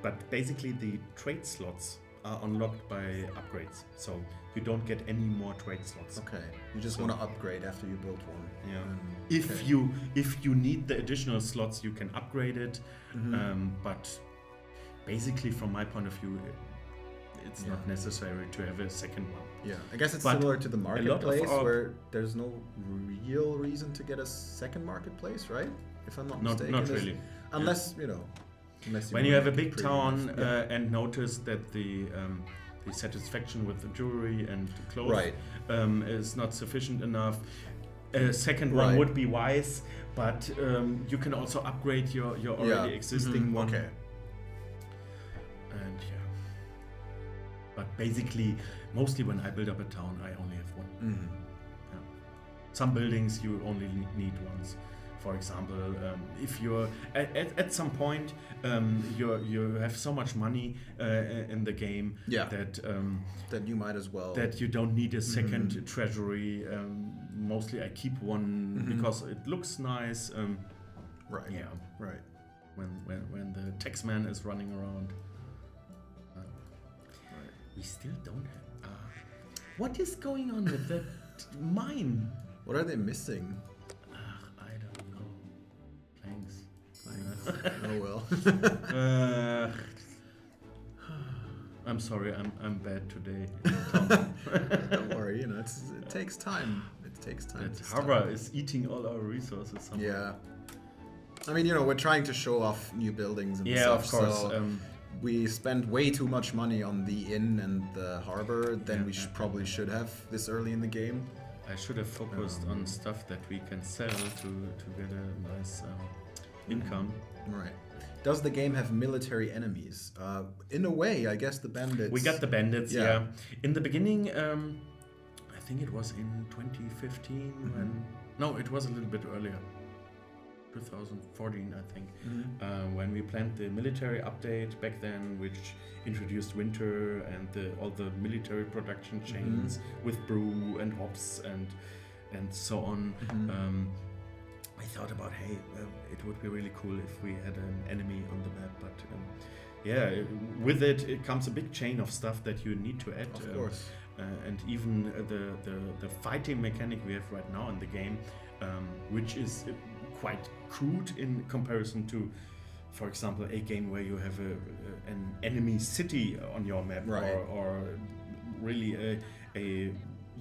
but basically the trade slots are unlocked by upgrades, so you don't get any more trade slots. Okay. You just want to upgrade after you build one. Yeah. Okay. If you need the additional slots, you can upgrade it. But basically, from my point of view, it's not necessary to have a second one. Yeah, I guess it's But similar to the a lot of marketplace our- where there's no real reason to get a second marketplace, right? If I'm not mistaken. Not There's- really. Unless, unless you When you wanna have a make it big pretty town enough. and notice that the satisfaction with the jewelry and the clothes Right. is not sufficient enough, a second one Right. would be wise, but you can also upgrade your already existing one. Okay. And yeah. But basically, mostly when I build up a town, I only have one. Yeah. Some buildings you only need once. For example, if you're at some point you have so much money in the game that That you might as well. that you don't need a second treasury. Mostly I keep one because it looks nice. Right. Yeah, Right. when the taxman is running around. We still don't have. What is going on with that mine? What are they missing? I don't know. Planks. Oh well. I'm sorry, I'm bad today. Don't worry, it takes time. It takes time. That to start. Harbor is eating all our resources somehow. Yeah. I mean, we're trying to show off new buildings and Yeah, stuff. of course. So we spend way too much money on the inn and the harbor than we probably should have this early in the game. I should have focused on stuff that we can sell to get a nice income. Right. Does the game have military enemies? In a way, I guess the bandits. We got the bandits, Yeah. yeah. In the beginning, I think it was in 2015 when... No, it was a little bit earlier. 2014, I think, when we planned the military update back then, which introduced winter and all the military production chains with brew and hops and so on. I thought about, hey, it would be really cool if we had an enemy on the map, but with it comes a big chain of stuff that you need to add. Of course. And even the fighting mechanic we have right now in the game, which is quite crude in comparison to, for example, a game where you have an enemy city on your map, Right. or really a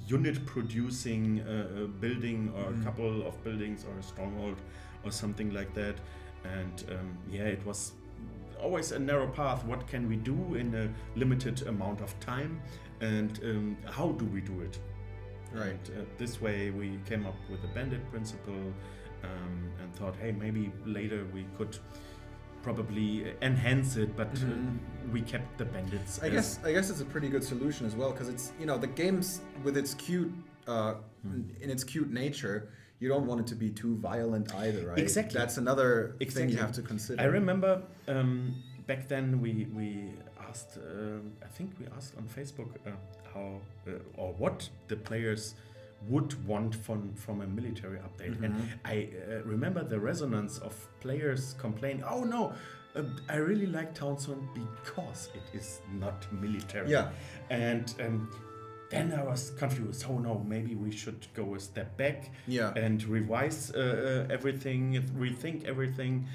unit producing a building or a couple of buildings or a stronghold or something like that. And it was always a narrow path. What can we do in a limited amount of time, and how do we do it? Right. And this way we came up with the bandit principle, and thought, hey, maybe later we could probably enhance it, but we kept the bandits. I guess it's a pretty good solution as well, because it's the game's with its cute in its cute nature. You don't want it to be too violent either, right? Exactly. That's another thing you have to consider. I remember back then we asked, I think we asked on Facebook how or what the players would want from a military update, and I remember the resonance of players complaining, oh no, I really like Townsmen because it is not military. Yeah. And then I was confused. Oh no, maybe we should go a step back and revise everything, rethink everything.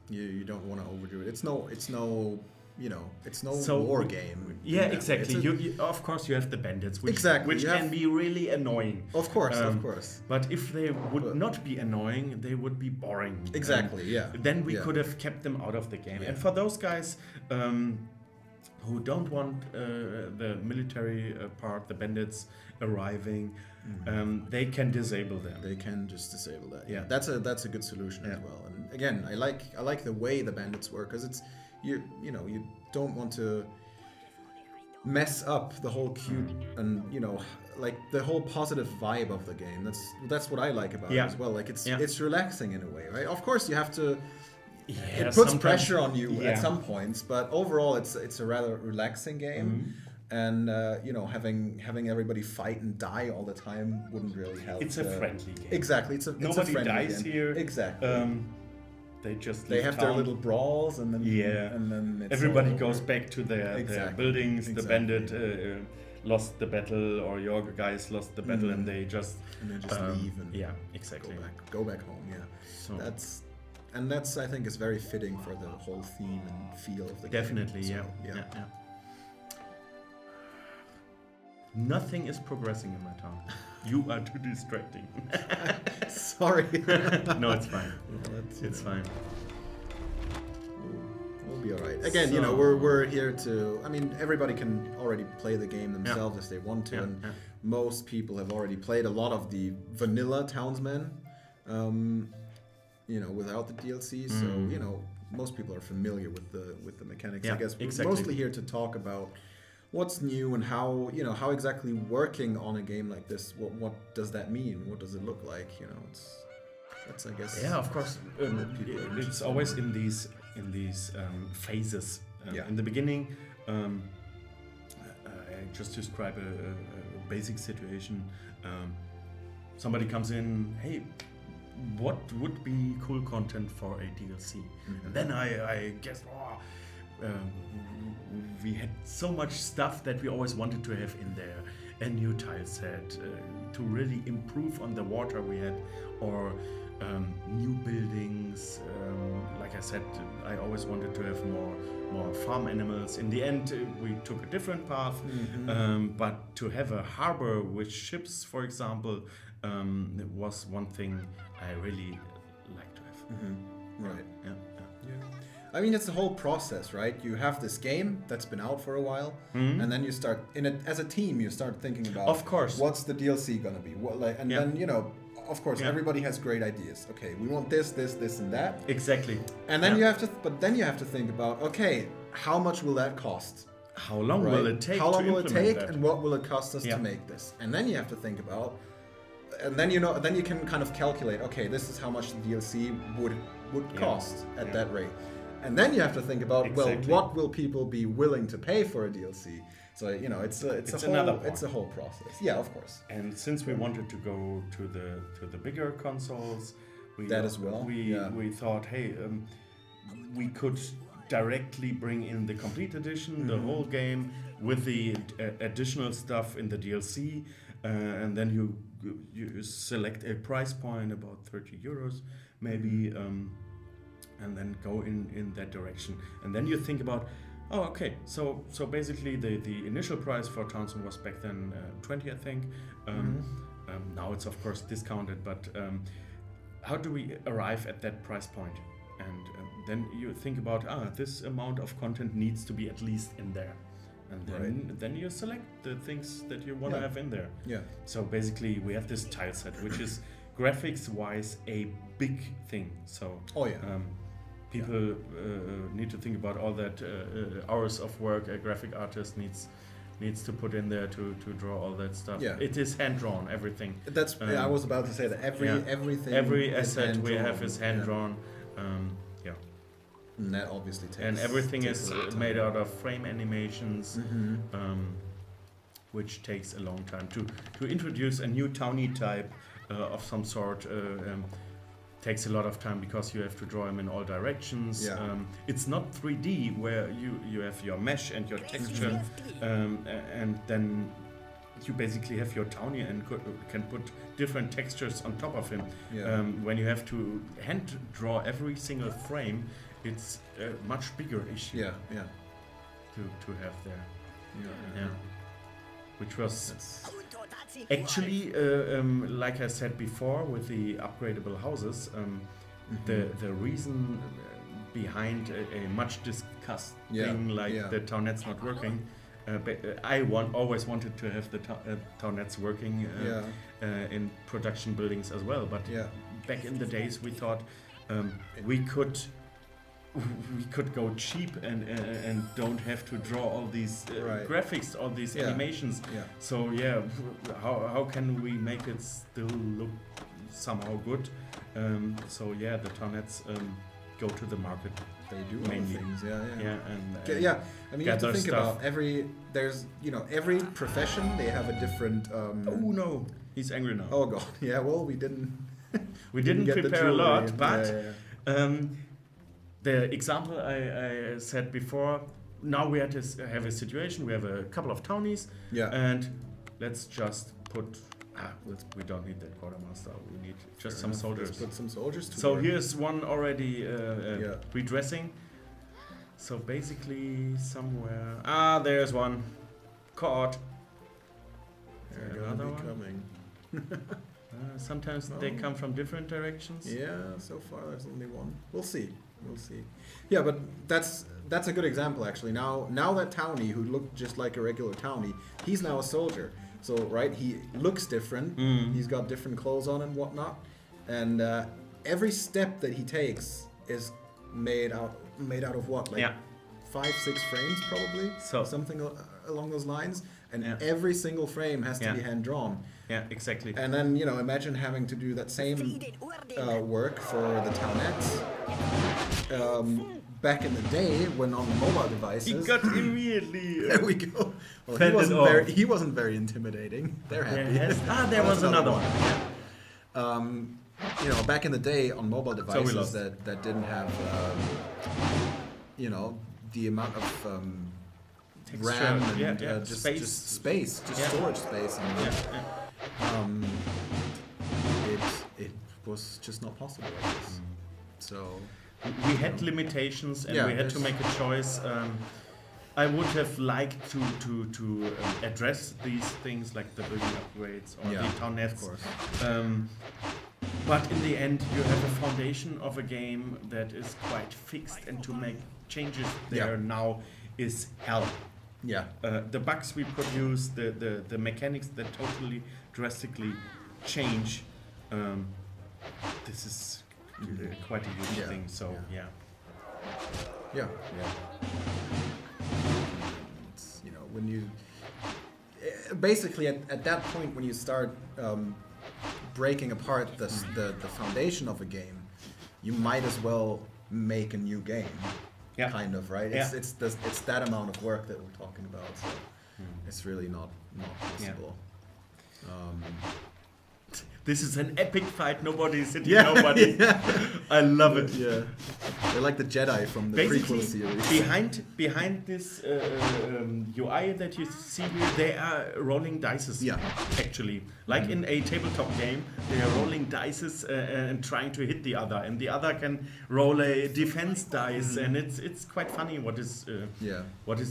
You don't want to overdo it. It's no So war game. Yeah, exactly. You of course you have the bandits, which can be really annoying. Of course. But if they would not be annoying, they would be boring. Exactly. Then we could have kept them out of the game. And for those guys who don't want the military part, the bandits arriving, they can disable them. They can just disable that. Yeah, that's a good solution as well. And again, I like the way the bandits work, because it's you don't want to mess up the whole cute and like the whole positive vibe of the game. That's what I like about it as well. Like it's relaxing in a way, right? Of course you have to. It puts pressure on you at some points, but overall it's a rather relaxing game. And having everybody fight and die all the time wouldn't really help. It's a friendly game. Exactly, nobody friendly dies game. here. Exactly. They have their little brawls, and then it's everybody goes back to their buildings. The bandit lost the battle, or your guys lost the battle, and they just leave and exactly go back home. Yeah, so that's I think is very fitting for the whole theme and feel of the game. Definitely, yeah. Nothing is progressing in my town. You are too distracting. Sorry. No, it's fine. It's fine. We'll be all right. Again, we're here to. I mean, everybody can already play the game themselves if they want to, and most people have already played a lot of the vanilla Townsmen, without the DLC. So most people are familiar with the mechanics. I guess we're mostly here to talk about what's new and how exactly working on a game like this. What does that mean? What does it look like? That's I guess. Yeah, of course. It's always in these phases. In the beginning, I just describe a basic situation. Somebody comes in, hey, what would be cool content for a DLC? And then I guess, we had so much stuff that we always wanted to have in there. A new tile set, to really improve on the water we had, or new buildings. Like I said, I always wanted to have more farm animals. In the end, we took a different path, but to have a harbor with ships, for example, was one thing I really like to have. Right. Yeah. I mean, it's the whole process, right? You have this game that's been out for a while, and then you start as a team. You start thinking about, of course, what's the DLC gonna be? Then of course, everybody has great ideas. Okay, we want this, and that. Exactly. And then you have to think about, okay, how much will that cost? How long will it take? How long will it take, and what will it cost us to make this? And then you have to think about, and then then you can kind of calculate. Okay, this is how much the DLC would cost at that rate. And then you have to think about, what will people be willing to pay for a DLC? So it's a whole process. Yeah, of course. And since we wanted to go to the bigger consoles, we thought, hey, we could directly bring in the complete edition, the whole game with the additional stuff in the DLC, and then you select a price point about 30 euros, maybe. And then go in that direction, and then you think about, so basically the initial price for Townsmen was back then 20, I think. Now it's of course discounted, but how do we arrive at that price point? And then you think about, this amount of content needs to be at least in there, and then you select the things that you want to have in there. Yeah. So basically we have this tile set, which is graphics wise a big thing. So people need to think about all that hours of work a graphic artist needs to put in there to draw all that stuff. Yeah. It is hand drawn, everything. That's I was about to say that every asset we have is hand drawn. And that obviously takes. And everything is made out of frame animations, which takes a long time to introduce a new townie type of some sort. Takes a lot of time because you have to draw them in all directions. It's not 3D where you have your mesh and your texture, and then you basically have your townie and can put different textures on top of him. When you have to hand draw every single frame, it's a much bigger issue. To have there. Which was actually, like I said before, with the upgradable houses, the reason behind a much discussed Yeah, thing like yeah. the townets not working. I always wanted to have the townets working in production buildings as well. But Yeah. back in the days, we thought we could go cheap and don't have to draw all these Right. graphics, all these Yeah. animations. Yeah. So yeah, how can we make it still look somehow good? So yeah, the townets go to the market. They do Mainly. things. Yeah. Yeah, and Yeah, I mean, you have to gather think stuff. about every profession. They have a different. Oh no, he's angry now. Oh god, yeah. Well, we didn't. We didn't get the prepare a jewelry. lot, but Yeah. the example I said before. Now we have a situation. We have a couple of townies, Yeah. and let's just put. We don't need that quartermaster. We need just some soldiers. Let's put some soldiers to So work. here's one already Yeah. redressing. So basically somewhere... there's one. Caught. They're There, gonna another be one. coming. Sometimes they Oh. come from different directions. Yeah, so far there's only one. We'll see. Yeah, but that's a good example actually. Now that townie who looked just like a regular townie, he's now a soldier. So right, he looks different. He's got different clothes on and whatnot, and every step that he takes is made out of what, like Yeah. 5-6 frames probably, So- something along those lines. And Yeah. every single frame has to Yeah. be hand drawn. Yeah, exactly. And then, imagine having to do that same work for the townettes. Back in the day, when on mobile devices. He got immediately... There we go. Well, fended off. he wasn't very intimidating. They're happy. there was another one. Back in the day on mobile we devices lost. that didn't have, the amount of Texture, RAM and space. just space, just Yeah. storage space. And, Yeah. it was just not possible. I guess. So We had limitations and Yeah, we had to there's- make a choice. I would have liked to address these things like the building upgrades or Yeah, the town nets. of course. But in the end, you have a foundation of a game that is quite fixed, and to make changes there now is hell. Yeah. The bugs we produce, the mechanics that totally drastically change. This is quite a huge Yeah, thing. So yeah. yeah. Yeah. It's, when you basically at that point when you start breaking apart the foundation of a game, you might as well make a new game. Yeah. Kind of, right? Yeah. It's that amount of work that we're talking about. So it's really not possible. This is an epic fight. Nobody is hitting Yeah. nobody. Yeah. I love it. Yeah. They're like the Jedi from the Basically, prequel series. behind this UI that you see here, they are rolling dices. Yeah. Actually, like in a tabletop game, they are rolling dices and trying to hit the other, and the other can roll a defense dice, and it's quite funny what is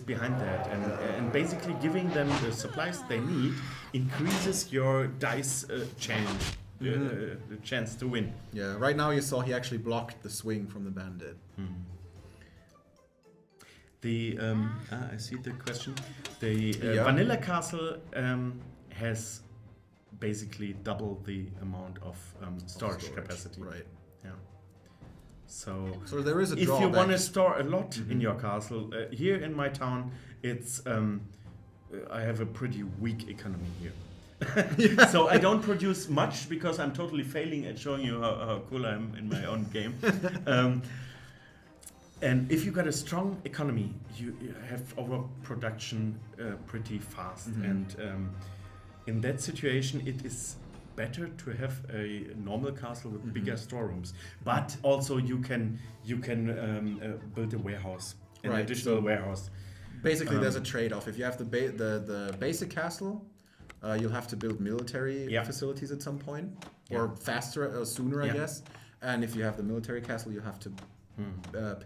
behind that, and basically giving them the supplies they need increases your dice the chance to win. Yeah, right now you saw he actually blocked the swing from the bandit. I see the question. The Yeah. Vanilla Castle has basically double the amount of storage capacity. Right. Yeah. So there is a if you drawback. want to store a lot in your castle, here in my town, it's I have a pretty weak economy here. So I don't produce much because I'm totally failing at showing you how cool I am in my own game. And if you got a strong economy, you have overproduction pretty fast. And in that situation, it is better to have a normal castle with bigger storerooms. But also you can build a warehouse, an Right, additional so warehouse. Basically, there's a trade-off. If you have the basic castle, you'll have to build military facilities at some point, or faster or sooner, I guess. And if you have the military castle, you have to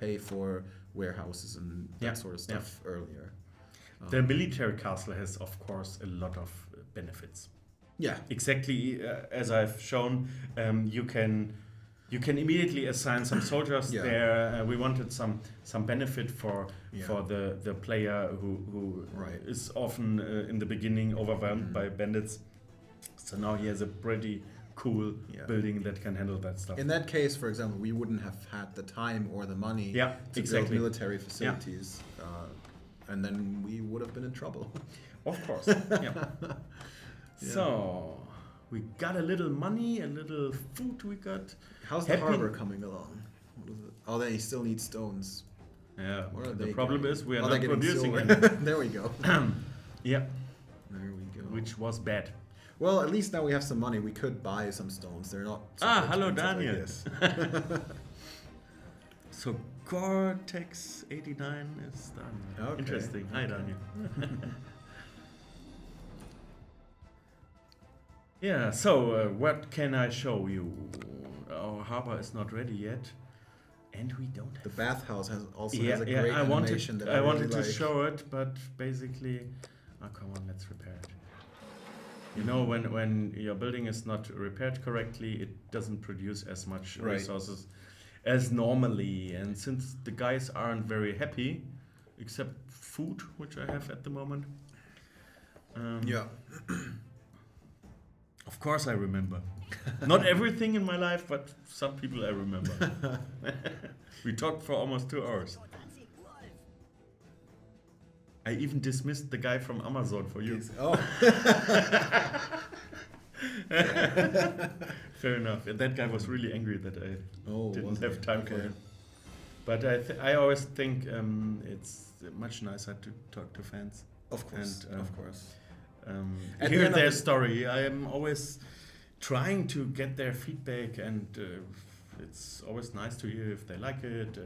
pay for warehouses and that sort of stuff earlier. The military castle has, of course, a lot of benefits. Yeah. Exactly as I've shown, you can you can immediately assign some soldiers Yeah. there. We wanted some benefit for Yeah. the player who Right. is often in the beginning overwhelmed by bandits. So now he has a pretty cool Yeah. building that can handle that stuff. In that case, for example, we wouldn't have had the time or the money Yeah, to exactly. build military facilities, and then we would have been in trouble. Of course. Yeah. So we got a little money, a little food we got. How's the harbor coming along? What is it? Oh, they still need stones. Yeah. What are The they problem getting? is we are Oh, not they're getting producing silver. any. There we go. Yeah. There we go. Which was bad. Well, at least now we have some money. We could buy some stones. They're not. super Hello, expensive, I Daniel. guess. So Gore-Tex 89 is done. Okay. Interesting. Hi, Daniel. Yeah, so what can I show you? Our harbor is not ready yet. And we don't have... The bathhouse has also yeah, has a yeah, great I animation wanted, that I really wanted to like. show it, but basically... Oh, come on, let's repair it. You know, when your building is not repaired correctly, it doesn't produce as much Right. resources as normally. And since the guys aren't very happy, except food, which I have at the moment. Yeah. Of course I remember. Not everything in my life, but some people I remember. We talked for almost 2 hours. I even dismissed the guy from Amazon for you. Oh. Fair enough. And that guy was really angry that I didn't was have it? time for Okay. him. But I always think it's much nicer to talk to fans. Of course. And, of course. Hear At the end of their the- story. I am always trying to get their feedback, and it's always nice to hear if they like it,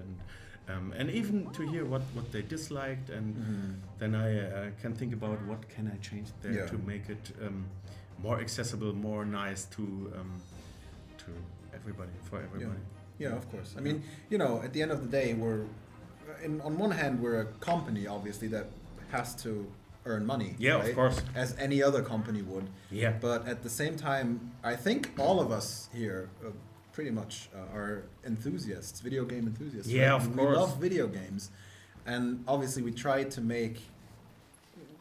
and even to hear what they disliked, and then I can think about what can I change there to make it more accessible, more nice to everybody, for everybody. Yeah, of course. I mean, at the end of the day, on one hand, we're a company, obviously, that has to earn money. Yeah, right? of course. As any other company would. Yeah. But at the same time, I think all of us here pretty much are enthusiasts, video game enthusiasts. Yeah, right? of We course. love video games. And obviously we try to make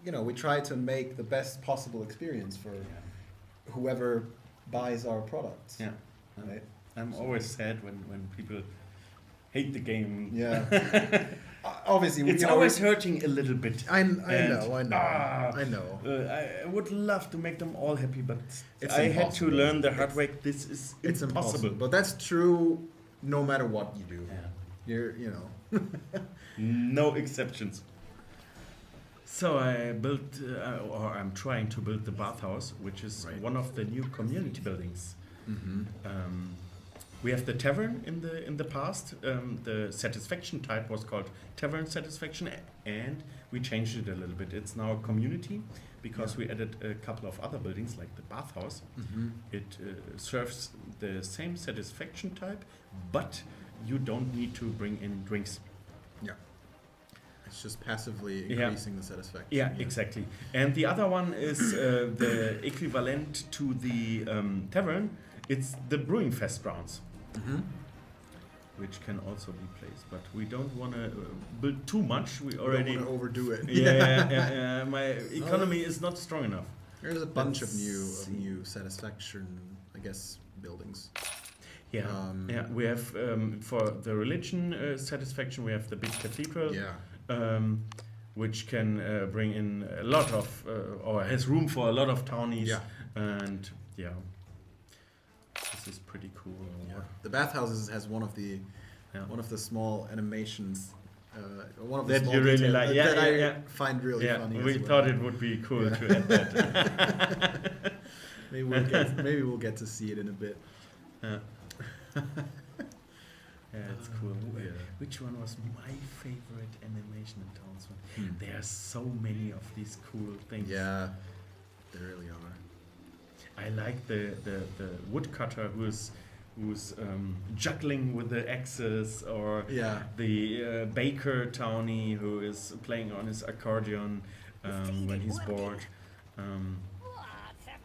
the best possible experience for whoever buys our products. Yeah. Right? I'm always sad when people hate the game. Yeah. Obviously, It's always hurting a little bit. I know. I know. I would love to make them all happy, but It's I had to impossible. learn the hard way. This is It's impossible. impossible. But that's true no matter what you do. Yeah. You're. No exceptions. So I built, or I'm trying to build the bathhouse, which is one of the new community buildings. We have the tavern in the past. The satisfaction type was called tavern satisfaction, and we changed it a little bit. It's now a community because we added a couple of other buildings like the bathhouse. It serves the same satisfaction type, but you don't need to bring in drinks. Yeah. It's just passively increasing the satisfaction. Yeah, exactly. And the other one is the equivalent to the tavern. It's the Brewing Fest grounds, which can also be placed. But we don't want to build too much. We already don't want to overdo it. Yeah. My economy is not strong enough. There's a bunch of Let's new satisfaction, I guess, buildings. Yeah, we have for the religion satisfaction. We have the big cathedral. Yeah. Which can bring in a lot of, or has room for a lot of townies. Yeah. And this is pretty cool. Yeah. The bathhouses has one of the small animations. One of the That small you really details like. that I Yeah. find really funny. We as well. thought it would be cool to add that. Maybe we'll get to see it in a bit. Yeah, it's cool. Which one was my favorite animation in Townsmen? There are so many of these cool things. Yeah, there really are. I like the woodcutter who's juggling with the axes, or the baker townie who is playing on his accordion when he's bored.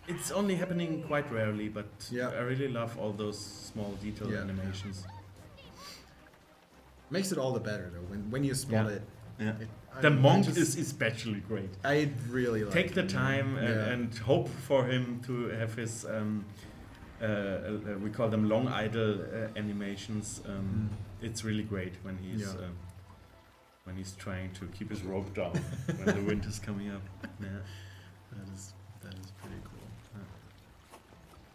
It's only happening quite rarely, but Yeah. I really love all those small detailed Yeah. animations. Makes it all the better though when you spot Yeah. it. Yeah. I The don't know, I monk just- is especially great. I really like Take the him, time yeah. and hope for him to have his we call them long idle animations. It's really great when he's trying to keep his rope down when the wind is coming up. Yeah. That is pretty cool.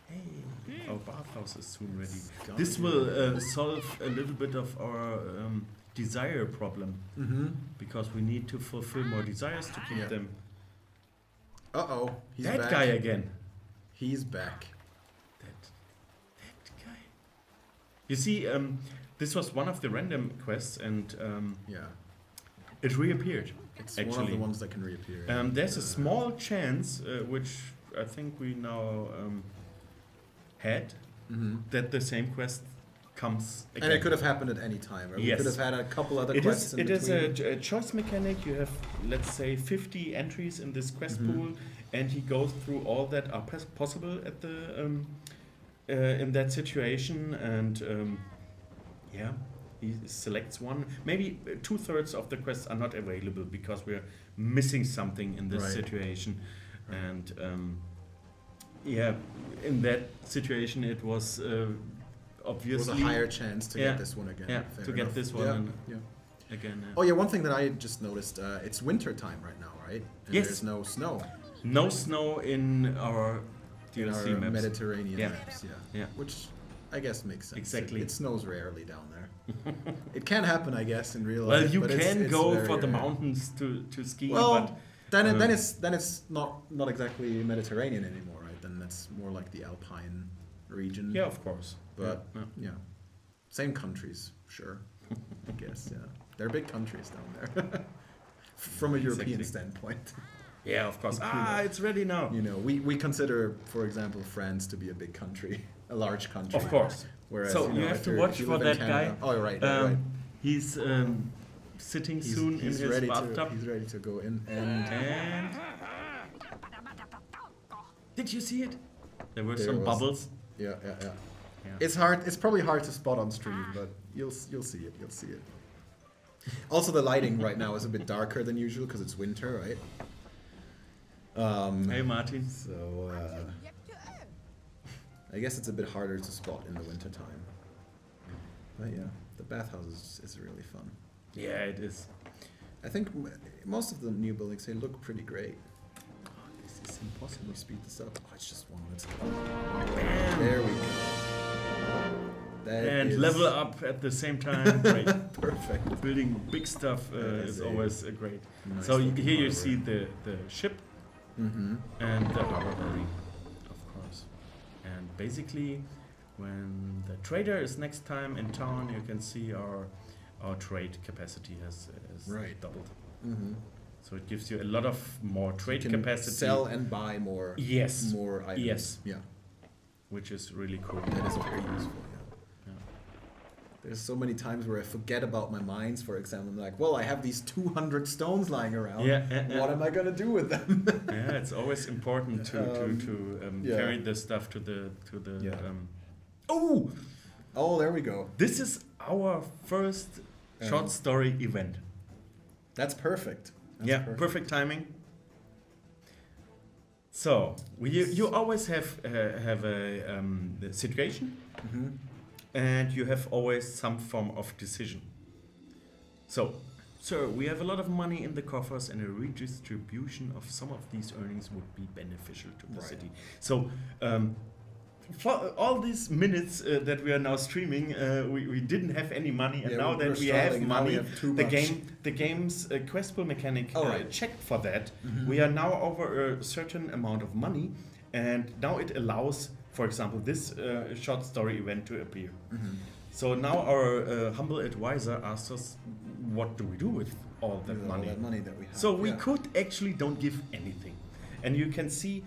Hey, our bathhouse is soon ready. Gone This here. will solve a little bit of our desire problem because we need to fulfill more desires to keep Yeah. them. Uh-oh, he's That back. guy again. He's back. That guy. You see, this was one of the random quests, and Yeah. it reappeared. It's one of Actually. the ones that can reappear. There's a small chance, which I think we now had, that the same quest comes again. And it could have happened at any time, right? We Yes. could have had a couple other It quests is. in It is between. a choice mechanic. You have, let's say, 50 entries in this quest pool, and he goes through all that are possible at the in that situation, and he selects one. Maybe 2/3 of the quests are not available because we're missing something in this Right. situation, and in that situation, it was It was obviously a higher chance to Yeah. get this one again. Yeah, fair to get enough. this one Yeah. and- yeah. again. Oh yeah, one thing that I just noticed, it's winter time right now, right? And Yes. there's no snow No snow in our in DLC our maps. Mediterranean Yeah. maps. Yeah. Yeah. Which I guess makes sense. Exactly. It snows rarely down there. It can happen, I guess, in real Well, life. you but can it's go very for the rare. mountains to ski, Well, but then it's not exactly Mediterranean anymore, right? Then that's more like the Alpine region. yeah, of course. But yeah. yeah, same countries, sure. I guess, yeah. They're big countries down there. From a European Exactly. standpoint. Yeah, of course. know. It's ready now. You know, we consider, for example, France to be a big country, a large country. Of course. Whereas, So you know, you have if to you're- watch if you for live in that guy. Canada- Oh, right, right. He's sitting soon in his ready bathtub. he's ready to go in, and And did you see it? There were There some was. bubbles. yeah. Yeah. It's hard. It's probably hard to spot on stream, but you'll see it. You'll see it. Also, the lighting right now is a bit darker than usual because it's winter, right? Hey, Martin. So I guess it's a bit harder to spot in the winter time. But yeah, the bathhouse is really fun. Yeah, it is. I think most of the new buildings, they look pretty great. This is Can impossible. we speed this up? Oh, it's just one. Let's go. Bam. There we go. That And is level up at the same time. Great. perfect. Building big stuff That is is a always great. Nice So looking here you harbor. see the ship Mm-hmm. and the harbor building, of course. And basically, when the trader is next time in town, you can see our trade capacity has Right. doubled. Mm-hmm. So it gives you a lot of more trade Can capacity. sell and buy more. Yes. More items. Yes. Yeah. Which is really cool. That is very useful. Yeah. Yeah. There's so many times where I forget about my mines, for example. I'm like, well, I have these 200 stones lying around. Yeah. What am I gonna do with them? Yeah, it's always important to yeah. carry the stuff to the Yeah. Oh, Oh, there we go. this is our first short story event. That's perfect. That's Yeah, perfect timing. So you always have a the situation, Mm-hmm. and you have always some form of decision. So, sir, we have a lot of money in the coffers, and a redistribution of some of these earnings would be beneficial to the Right. city. So, for all these minutes that we are now streaming, we didn't have any money, and Yeah, now we're that we have struggling. Now we money, have too the much. game's quest pull mechanic Oh, right. checked for that. Mhm. We are now over a certain amount of money, and now it allows, for example, this short story event to appear. Mm-hmm. So now our humble advisor asked us, what do we do with all that money? All that money that we have. So we yeah. could actually don't give anything. And you can see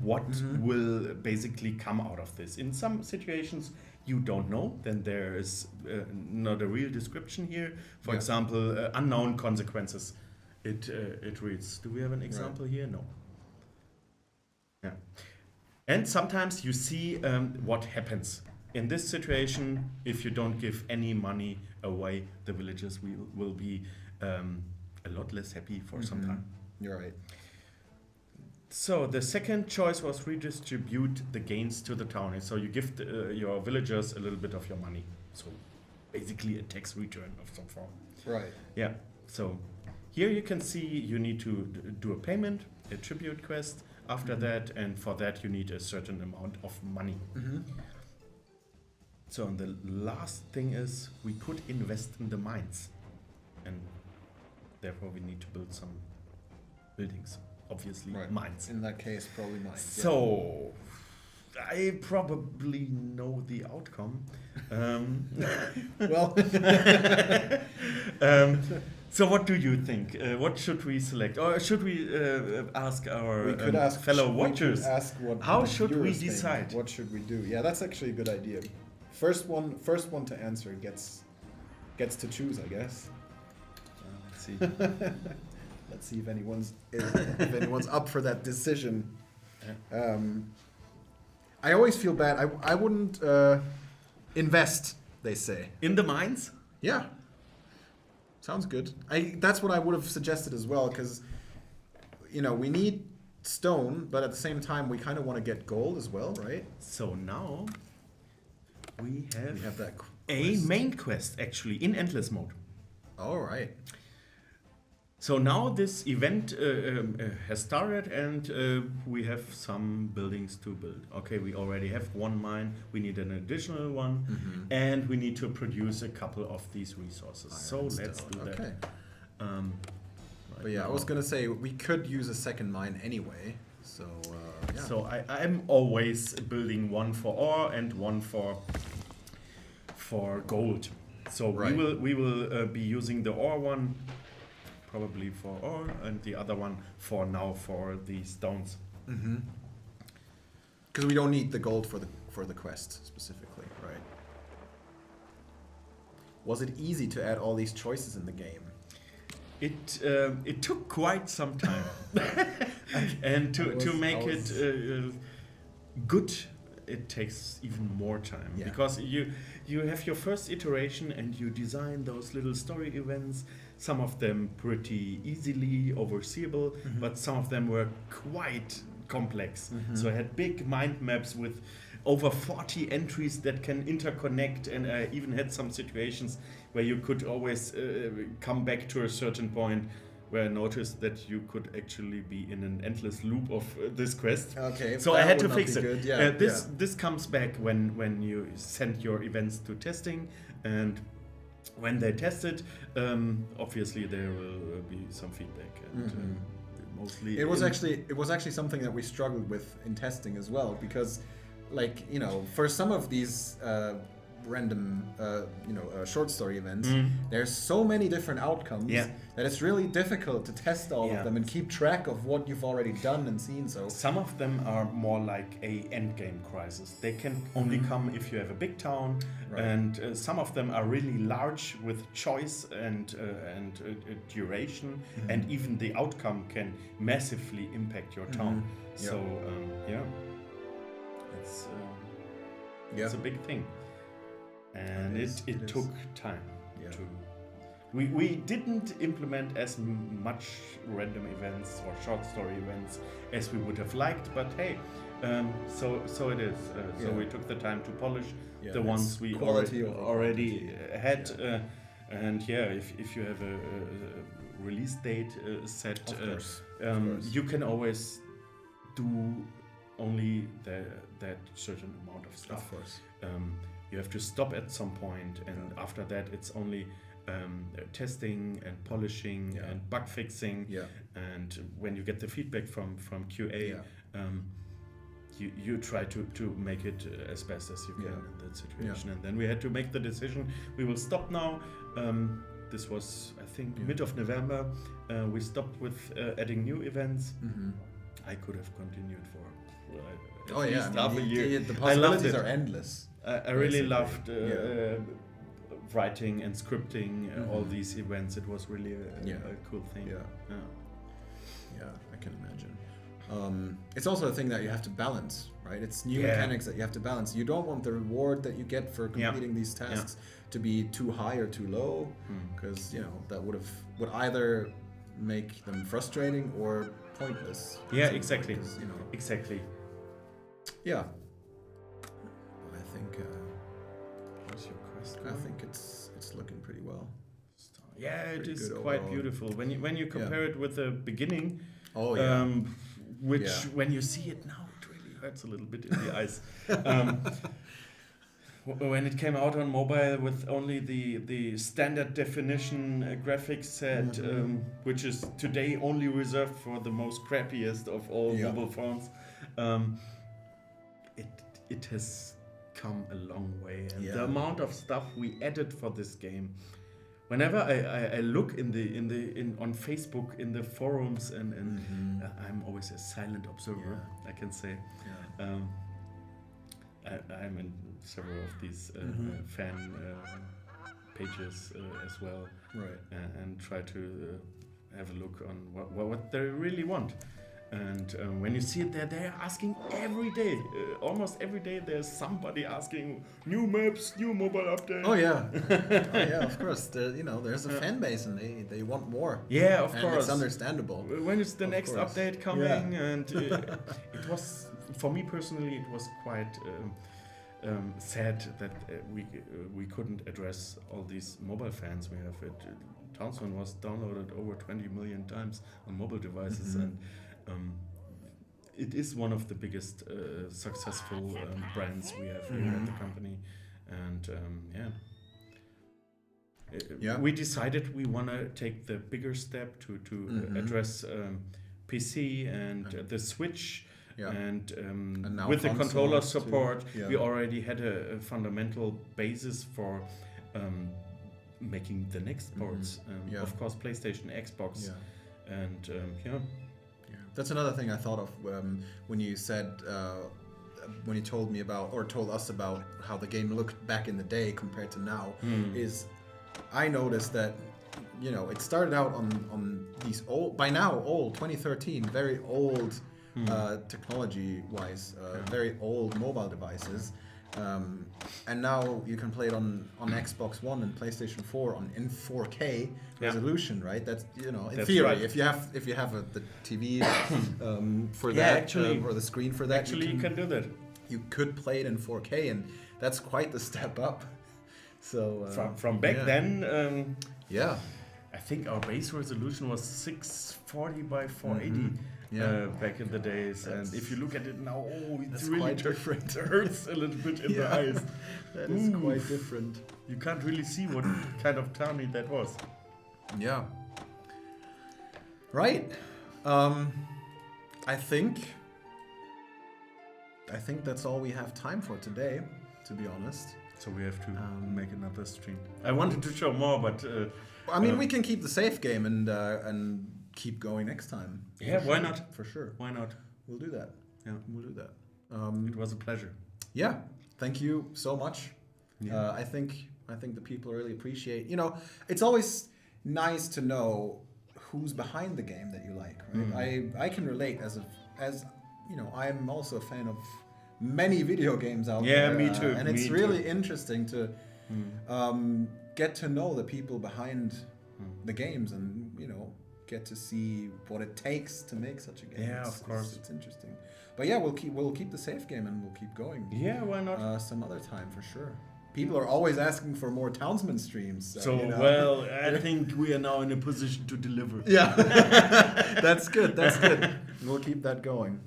what Mhm. will basically come out of this. In some situations, you don't know. Then there is not a real description here. For Yeah. example, unknown consequences. It reads. Do we have an example here? No. Yeah. And sometimes you see what happens. In this situation, if you don't give any money away, the villagers will be a lot less happy for some time. You're right. So the second choice was redistribute the gains to the town. So you give your villagers a little bit of your money. So basically a tax return of some form. Right. Yeah. So here you can see you need to do a payment, a tribute quest after that, and for that you need a certain amount of money. So and the last thing is we could invest in the mines, and therefore we need to build some buildings. Obviously, mines. In that case, probably mines. So I probably know the outcome. Well, so what do you think? What should we select, or should we ask our fellow watchers? How should we decide? What should we do? Yeah, that's actually a good idea. First one to answer gets to choose, I guess. Let's see. Let's see if anyone's up for that decision. I always feel bad. I wouldn't invest, they say. In the mines? Yeah. Sounds good. That's what I would have suggested as well, because we need stone, but at the same time we kind of want to get gold as well, right? So now we have that a main quest actually in endless mode. All right. So now this event has started, and we have some buildings to build. Okay, we already have one mine, we need an additional one, and we need to produce a couple of these resources. So let's do that. Okay. But yeah, I was gonna say we could use a second mine anyway. So yeah. So I'm always building one for ore and one for gold. So we will be using the ore one probably for ore, and the other one for the stones. Because we don't need the gold for the quest specifically, right? Was it easy to add all these choices in the game? It took quite some time, and to make it good, it takes even more time, because you have your first iteration and you design those little story events. Some of them pretty easily overseeable, but some of them were quite complex. So I had big mind maps with over 40 entries that can interconnect, and I even had some situations where you could always come back to a certain point where I noticed that you could actually be in an endless loop of this quest. Okay. So I had to fix it. Good. Yeah, this comes back when you send your events to testing, and when they test it, obviously there will be some feedback, and mostly it was actually something that we struggled with in testing as well, because for some of these random short story events, there's so many different outcomes that it's really difficult to test all of them and keep track of what you've already done and seen. So some of them are more like a end game crisis. They can only come if you have a big town, and some of them are really large with choice and duration, and even the outcome can massively impact your town. So it's a big thing. And it took time to. We didn't implement as much random events or short story events as we would have liked, but hey, so it is. So we took the time to polish the ones we already had, and if you have a release date set, you can always do only that certain amount of stuff. Of course. You have to stop at some point, and after that it's only testing and polishing and bug fixing. And when you get the feedback from QA, you try to make it as best as you can in that situation. And then we had to make the decision, we will stop now. This was, I think, mid of November. We stopped with adding new events. I could have continued for at least half a year. The possibilities are endless. I really loved writing and scripting all these events. It was really a cool thing. Yeah, I can imagine. It's also a thing that you have to balance, right? It's new mechanics that you have to balance. You don't want the reward that you get for completing these tasks to be too high or too low, because that would either make them frustrating or pointless. Yeah, exactly. Exactly. Yeah. I think. What's your quest? I think it's looking pretty well. Yeah, it is quite beautiful when you compare it with the beginning. Oh yeah. Which when you see it now, it really hurts a little bit in the eyes. When it came out on mobile with only the standard definition graphics set, which is today only reserved for the most crappiest of all mobile phones, it has come a long way, and the amount of stuff we added for this game. Whenever I look on Facebook in the forums and I'm always a silent observer, I can say. I'm in several of these fan pages as well, right? And try to have a look on what they really want. And when you see it there, they're asking every day, almost every day, there's somebody asking new maps, new mobile update. Oh yeah, of course. There's a fan base and they want more. Yeah, of course. It's understandable. When is the next update coming? And it was, for me personally, it was quite sad that we couldn't address all these mobile fans we have. Townsmen was downloaded over 20 million times on mobile devices, and it is one of the biggest successful brands we have here at the company, and we decided we want to take the bigger step to address PC and the Switch, and with the controller support, we already had a fundamental basis for making the next ports. Of course, PlayStation, Xbox, and That's another thing I thought of when you said, when you told me about, or told us about how the game looked back in the day compared to now, is I noticed that, it started out on these old, by now old, 2013, very old technology-wise, very old mobile devices. And now you can play it on Xbox One and PlayStation 4 in 4K resolution, right? That's in That's theory. right. If you have the TV for that, actually, or the screen for that, actually you can do that. You could play it in 4K, and that's quite the step up. So from back then, I I think our base resolution was 640 by 480. Back in the days, and if you look at it now, it's really quite different. It hurts a little bit in the eyes. That is quite different. You can't really see what kind of townie that was. Yeah. Right. I think that's all we have time for today, to be honest. So we have to make another stream. I wanted to show more, but we can keep the safe game and keep going next time. Yeah, why not? For sure. Why not? We'll do that. Yeah, we'll do that. It was a pleasure. Yeah, thank you so much. Yeah. I think the people really appreciate. It's always nice to know who's behind the game that you like, right? I can relate as I'm also a fan of many video games out there. Yeah, me too. And it's really interesting to get to know the people behind the games and get to see what it takes to make such a game. Yeah, of course. It's interesting. But yeah, we'll keep the safe game and we'll keep going. Yeah, why not? Some other time for sure. People are always asking for more Townsmen streams. Well, I think we are now in a position to deliver. Yeah, that's good. We'll keep that going.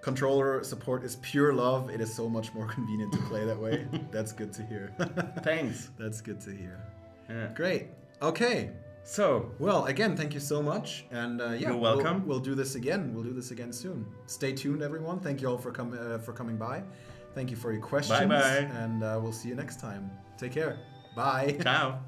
Controller support is pure love. It is so much more convenient to play that way. That's good to hear. Thanks. That's good to hear. Yeah. Great. Okay. So, well, again, thank you so much, and you're welcome. We'll do this again. We'll do this again soon. Stay tuned, everyone. Thank you all for coming by. Thank you for your questions. Bye bye. And we'll see you next time. Take care. Bye. Ciao.